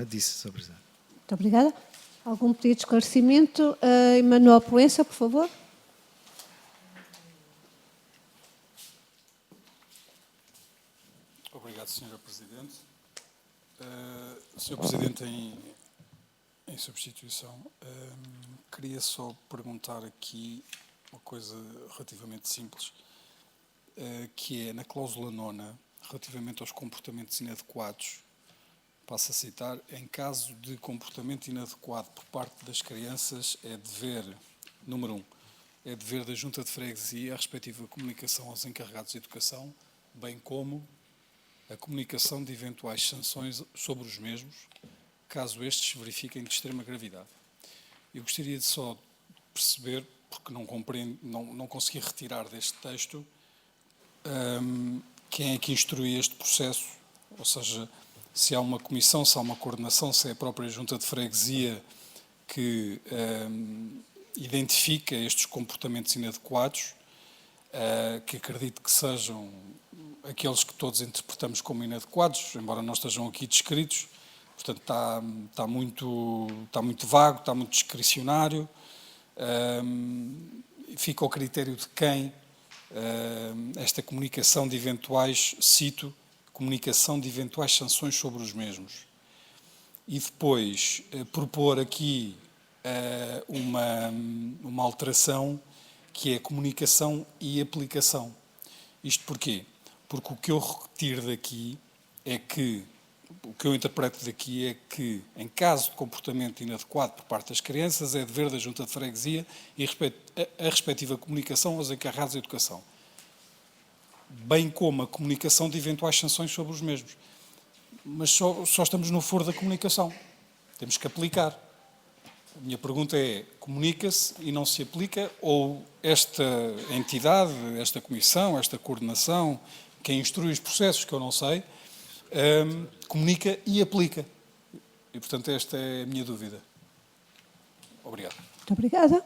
Disse, Sr. Presidente. Muito obrigada. Algum pedido de esclarecimento? Emanuel Proença, por favor. Obrigado, Sra. Presidente. Sr. Presidente, em substituição, queria só perguntar aqui uma coisa relativamente simples, que é na cláusula 9ª, relativamente aos comportamentos inadequados, passo a citar, em caso de comportamento inadequado por parte das crianças, é dever, número 1, é dever da Junta de Freguesia a respectiva comunicação aos encarregados de educação, bem como a comunicação de eventuais sanções sobre os mesmos, caso estes se verifiquem de extrema gravidade. Eu gostaria de só perceber, porque não compreendo, não consegui retirar deste texto, quem é que instrui este processo, ou seja, se há uma comissão, se há uma coordenação, se é a própria Junta de Freguesia que identifica estes comportamentos inadequados, que acredito que sejam aqueles que todos interpretamos como inadequados, embora não estejam aqui descritos, portanto está muito vago, está muito discricionário, fica ao critério de quem esta comunicação de eventuais, cito, comunicação de eventuais sanções sobre os mesmos. E depois propor aqui uma alteração que é comunicação e aplicação. Isto porquê? Porque o que eu retiro daqui é que, o que eu interpreto daqui é que, em caso de comportamento inadequado por parte das crianças, é dever da Junta de Freguesia e a respectiva comunicação aos encarregados de educação, bem como a comunicação de eventuais sanções sobre os mesmos. Mas só estamos no foro da comunicação. Temos que aplicar. A minha pergunta é, comunica-se e não se aplica, ou esta entidade, esta comissão, esta coordenação, quem instrui os processos, que eu não sei, comunica e aplica? E, portanto, esta é a minha dúvida. Obrigado. Muito obrigada.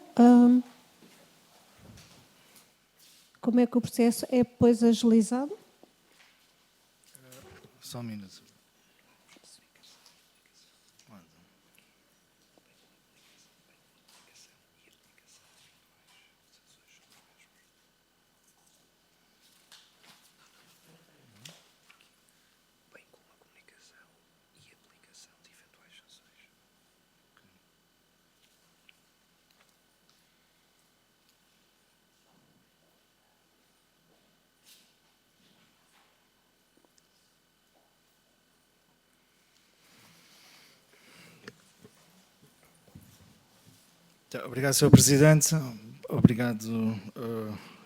como é que o processo é depois agilizado? Só um minuto. Obrigado, Sr. Presidente. Obrigado,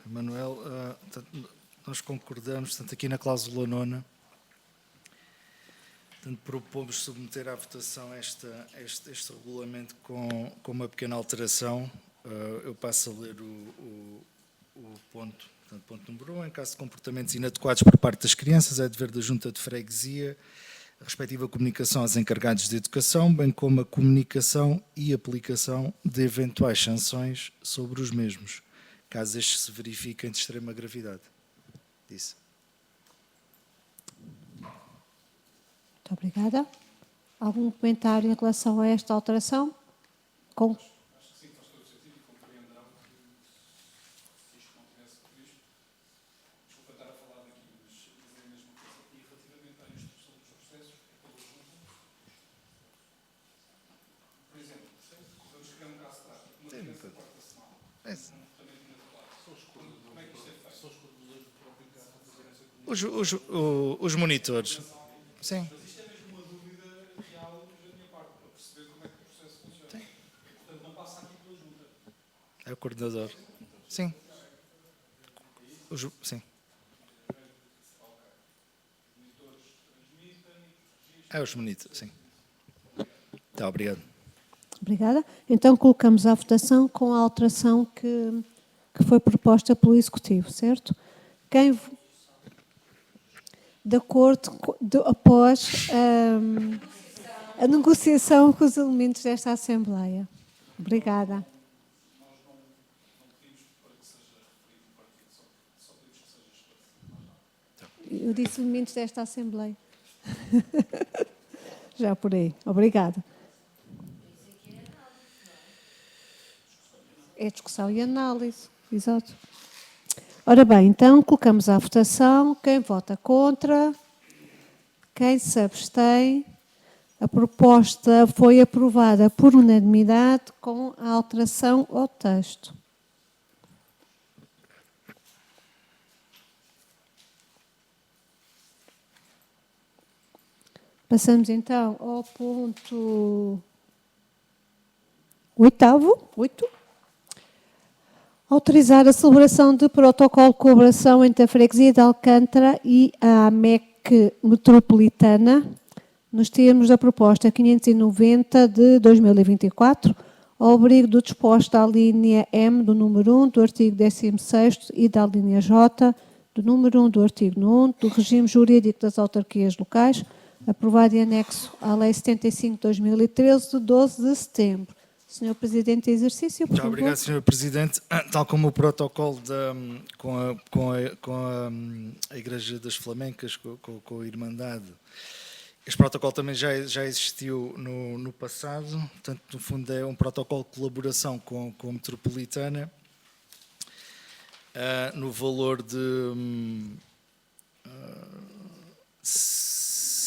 Manuel. Nós concordamos, tanto aqui na cláusula 9ª, propomos submeter à votação este regulamento com uma pequena alteração. Eu passo a ler o ponto. Portanto, ponto número 1, em caso de comportamentos inadequados por parte das crianças, é dever da Junta de Freguesia a respectiva comunicação aos encarregados de educação, bem como a comunicação e aplicação de eventuais sanções sobre os mesmos, caso estes se verifiquem de extrema gravidade. Disse. Muito obrigada. Algum comentário em relação a esta alteração? Com... Acho que sim, faz todo sentido e compreenderão que isto não tivesse previsto. Desculpa estar a falar daqui, mas dizer a mesma coisa. E relativamente à instrução dos processos, é pela Junta. Por exemplo, vamos criar um caso prático. Uma criança de quarta semana, comportamento inadequado. Como é que isto é feito? São os coordenadores do próprio caso a fazer essa comunicação. Os monitores. Sim. Mas isto é mesmo uma dúvida real da minha parte, para perceber como é que o processo funciona. Sim. Portanto, não passa aqui pela Junta. É o coordenador. Sim. Sim. É os monitores, sim. Tá, obrigado. Obrigada. Então colocamos à votação com a alteração que foi proposta pelo Executivo, certo? Quem... De acordo após a negociação com os elementos desta Assembleia. Obrigada. Eu disse elementos desta Assembleia. Já por aí. Obrigada. É discussão e análise. Exato. Ora bem, então colocamos à votação. Quem vota contra? Quem se abstém? A proposta foi aprovada por unanimidade com a alteração ao texto. Passamos então ao ponto 8. Autorizar a celebração de protocolo de colaboração entre a Freguesia de Alcântara e a AMEC Metropolitana, nos termos da proposta 590 de 2024, ao abrigo do disposto da linha M do número 1 do artigo 16º e da linha J do número 1 do artigo 9 do regime jurídico das autarquias locais, aprovado em anexo à Lei 75 de 2013, de 12 de setembro. Senhor Presidente de exercício, por favor. Muito obrigado, Sr. Presidente. Tal como o protocolo com a Igreja das Flamencas, com a Irmandade, este protocolo também já existiu no passado. Portanto, no fundo, é um protocolo de colaboração com a Metropolitana, no valor de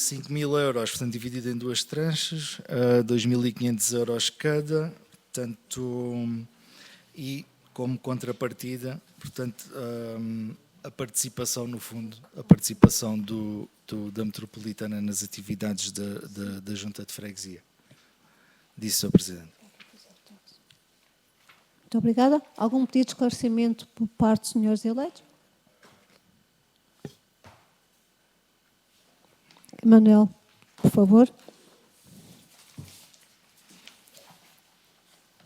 5.000 euros, portanto, dividido em duas tranches, 2.500 euros cada, portanto, e como contrapartida, portanto, a participação, no fundo, a participação da Metropolitana nas atividades da Junta de Freguesia. Disse, Sr. Presidente. Muito obrigada. Algum pedido de esclarecimento por parte dos senhores eleitos? Manuel, por favor.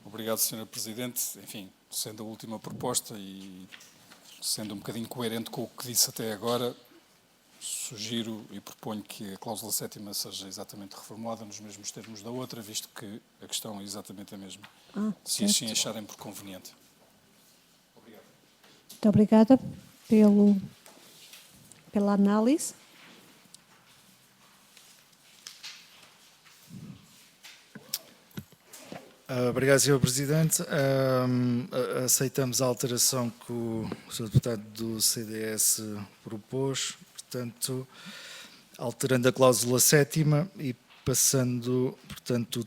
Obrigado, Sr. Presidente. Enfim, sendo a última proposta e sendo um bocadinho coerente com o que disse até agora, sugiro e proponho que a cláusula 7ª seja exatamente reformulada nos mesmos termos da outra, visto que a questão é exatamente a mesma. Se assim acharem por conveniente. Obrigado. Muito obrigada pela análise. Obrigado, Sr. Presidente. Aceitamos a alteração que o Sr. Deputado do CDS propôs, portanto, alterando a cláusula 7ª e passando, portanto,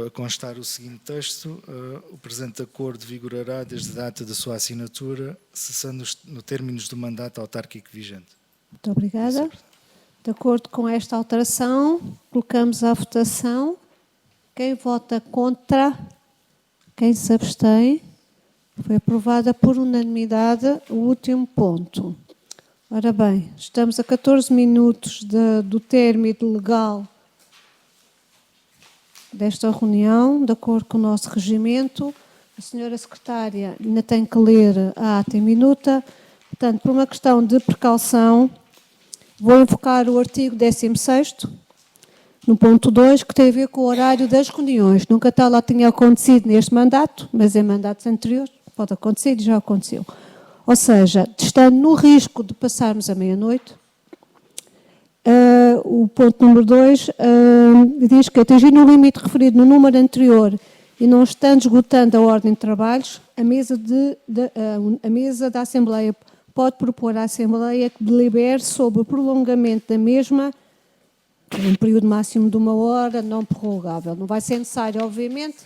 a constar o seguinte texto: o presente acordo vigorará desde a data da sua assinatura, cessando no términos do mandato autárquico vigente. Muito obrigada. De acordo com esta alteração, colocamos à votação. Quem vota contra? Quem se abstém? Foi aprovada por unanimidade o último ponto. Ora bem, estamos a 14 minutos do término legal desta reunião, de acordo com o nosso regimento. A senhora secretária ainda tem que ler a ata em minuta. Portanto, por uma questão de precaução, vou invocar o artigo 16º, no ponto 2, que tem a ver com o horário das reuniões. Nunca tal lá tinha acontecido neste mandato, mas em mandatos anteriores pode acontecer e já aconteceu. Ou seja, estando no risco de passarmos a meia-noite, o ponto número 2 diz que, atingindo o limite referido no número anterior e não estando esgotando a ordem de trabalhos, a mesa da Assembleia pode propor à Assembleia que delibere sobre o prolongamento da mesma por um período máximo de 1 hora, não prorrogável. Não vai ser necessário, obviamente,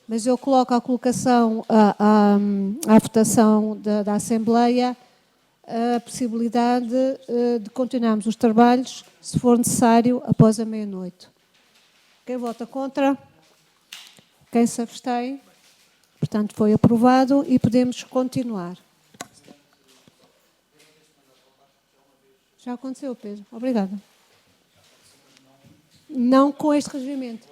mas eu coloco à colocação, à votação da Assembleia, a possibilidade de continuarmos os trabalhos, se for necessário, após a meia-noite. Quem vota contra? Quem se abstém? Portanto, foi aprovado e podemos continuar. Já aconteceu, Pedro. Obrigada. Não com este regimento.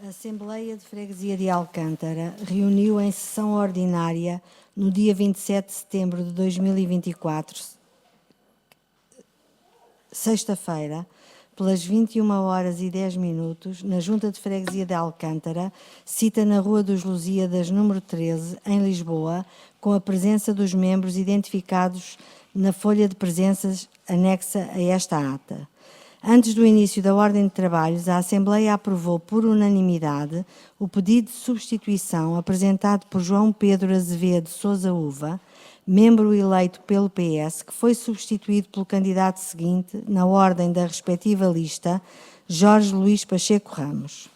A Assembleia de Freguesia de Alcântara reuniu em sessão ordinária no dia 27 de setembro de 2024, sexta-feira, pelas 21h10, na Junta de Freguesia de Alcântara, cita na Rua dos Lusíadas, número 13, em Lisboa, com a presença dos membros identificados na folha de presenças anexa a esta ata. Antes do início da ordem de trabalhos, a Assembleia aprovou por unanimidade o pedido de substituição apresentado por João Pedro Azevedo Sousa Uva, membro eleito pelo PS, que foi substituído pelo candidato seguinte, na ordem da respectiva lista, Jorge Luís Pacheco Ramos.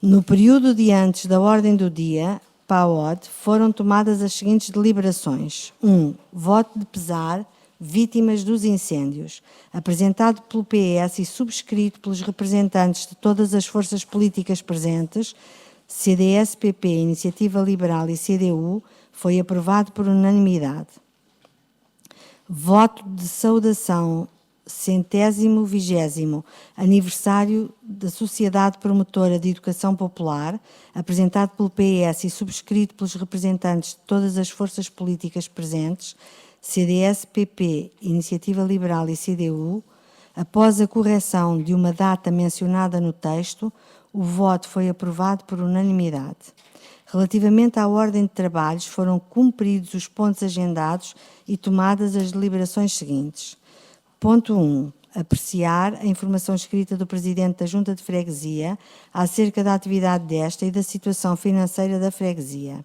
No período de antes da ordem do dia, PAOD, foram tomadas as seguintes deliberações. 1. Voto de pesar, vítimas dos incêndios, apresentado pelo PS e subscrito pelos representantes de todas as forças políticas presentes, CDS, PP, Iniciativa Liberal e CDU, foi aprovado por unanimidade. Voto de saudação, 120º aniversário da Sociedade Promotora de Educação Popular, apresentado pelo PS e subscrito pelos representantes de todas as forças políticas presentes, CDS, PP, Iniciativa Liberal e CDU. Após a correção de uma data mencionada no texto, o voto foi aprovado por unanimidade. Relativamente à ordem de trabalhos, foram cumpridos os pontos agendados e tomadas as deliberações seguintes. Ponto 1. Apreciar a informação escrita do Presidente da Junta de Freguesia acerca da atividade desta e da situação financeira da freguesia.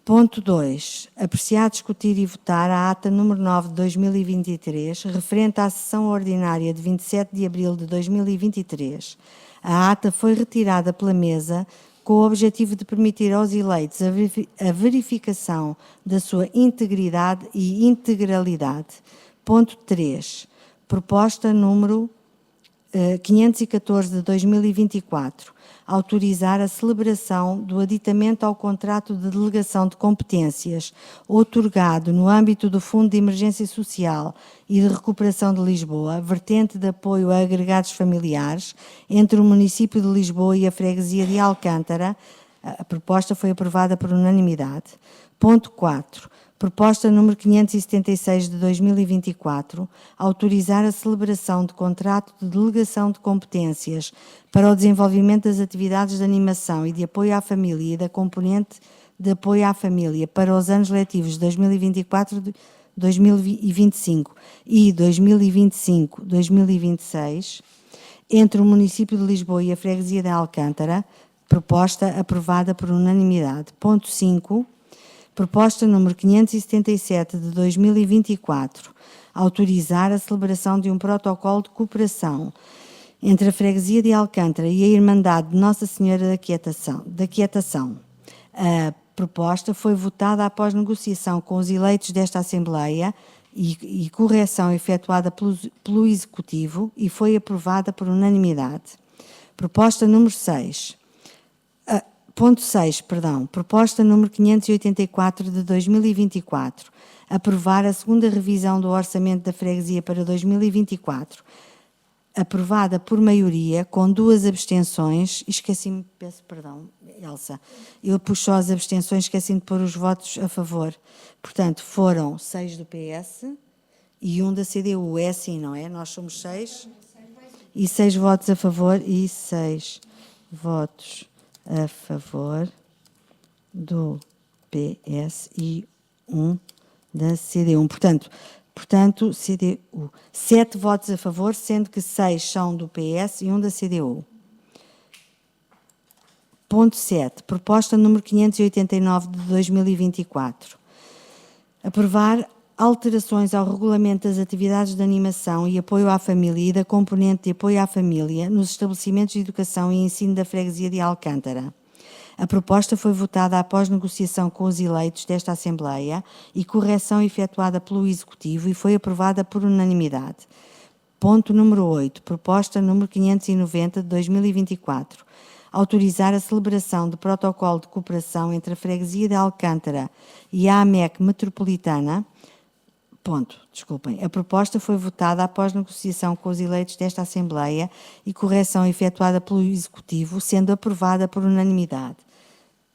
Ponto 2. Apreciar, discutir e votar a ata número 9 de 2023, referente à sessão ordinária de 27 de abril de 2023. A ata foi retirada pela mesa com o objetivo de permitir aos eleitos a verificação da sua integridade e integralidade. Ponto 3. Proposta número 514 de 2024. Autorizar a celebração do aditamento ao contrato de delegação de competências outorgado no âmbito do Fundo de Emergência Social e de Recuperação de Lisboa, vertente de apoio a agregados familiares, entre o município de Lisboa e a freguesia de Alcântara. A proposta foi aprovada por unanimidade. Ponto 4. Proposta número 576 de 2024, autorizar a celebração de contrato de delegação de competências para o desenvolvimento das atividades de animação e de apoio à família e da componente de apoio à família para os anos letivos de 2024-2025 e 2025-2026, entre o município de Lisboa e a freguesia de Alcântara, proposta aprovada por unanimidade. Ponto 5. Proposta número 577 de 2024, autorizar a celebração de um protocolo de cooperação entre a freguesia de Alcântara e a Irmandade de Nossa Senhora da Quietação. A proposta foi votada após negociação com os eleitos desta Assembleia e correção efetuada pelo Executivo e foi aprovada por unanimidade. Proposta número 6. Ponto 6, perdão. Proposta número 584 de 2024. Aprovar a segunda revisão do orçamento da freguesia para 2024. Aprovada por maioria, com 2 abstenções. Esqueci-me, peço perdão, Elsa. Eu pus só as abstenções, esqueci-me de pôr os votos a favor. Portanto, foram 6 do PS e 1 da CDU. É assim, não é? Nós somos 6. E 6 votos a favor e 6 votos a favor do PS e 1 da CDU. Portanto, CDU. 7 votos a favor, sendo que 6 são do PS e 1 da CDU. Ponto 7. Proposta número 589 de 2024. Aprovar alterações ao regulamento das atividades de animação e apoio à família e da componente de apoio à família nos estabelecimentos de educação e ensino da freguesia de Alcântara. A proposta foi votada após negociação com os eleitos desta Assembleia e correção efetuada pelo Executivo e foi aprovada por unanimidade. Ponto número 8. Proposta número 590 de 2024. Autorizar a celebração de protocolo de cooperação entre a freguesia de Alcântara e a AMEC Metropolitana. A proposta foi votada após negociação com os eleitos desta Assembleia e correção efetuada pelo Executivo, sendo aprovada por unanimidade.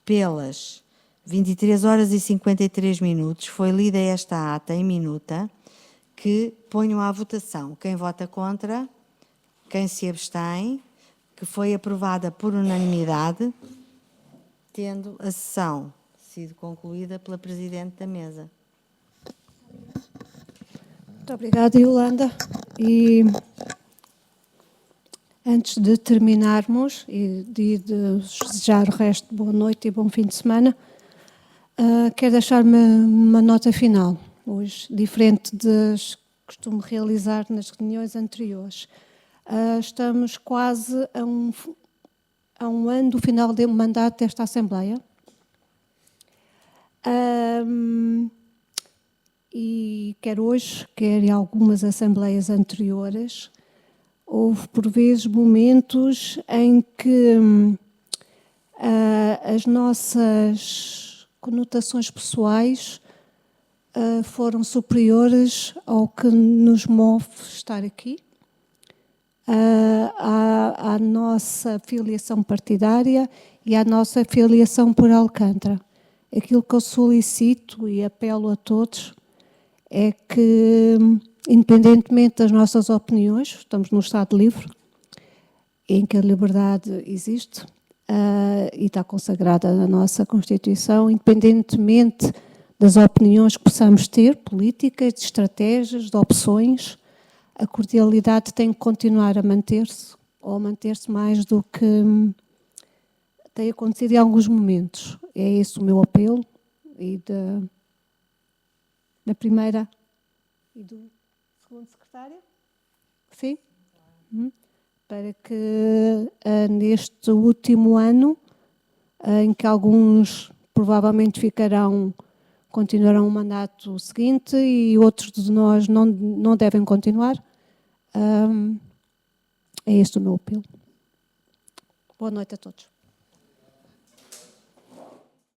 Pelas 23 horas e 53 minutos, foi lida esta ata em minuta, que ponho à votação. Quem vota contra? Quem se abstém? Que foi aprovada por unanimidade, tendo a sessão sido concluída pela Presidente da Mesa. Muito obrigada, Yolanda. E antes de terminarmos e de desejar o resto de boa noite e bom fim de semana, quero deixar-me uma nota final, hoje, diferente das que costumo realizar nas reuniões anteriores. Estamos quase a um ano do final do mandato desta Assembleia. E quer hoje, quer em algumas assembleias anteriores, houve por vezes momentos em que as nossas conotações pessoais foram superiores ao que nos move estar aqui, à nossa filiação partidária e à nossa filiação por Alcântara. Aquilo que eu solicito e apelo a todos é que, independentemente das nossas opiniões, estamos num Estado livre, em que a liberdade existe e está consagrada na nossa Constituição, independentemente das opiniões que possamos ter, políticas, de estratégias, de opções, a cordialidade tem que continuar a manter-se, ou a manter-se mais do que tem acontecido em alguns momentos. É esse o meu apelo e da primeira e do segundo secretário? Sim? Para que neste último ano, em que alguns provavelmente continuarão o mandato seguinte e outros de nós não devem continuar, é este o meu apelo. Boa noite a todos.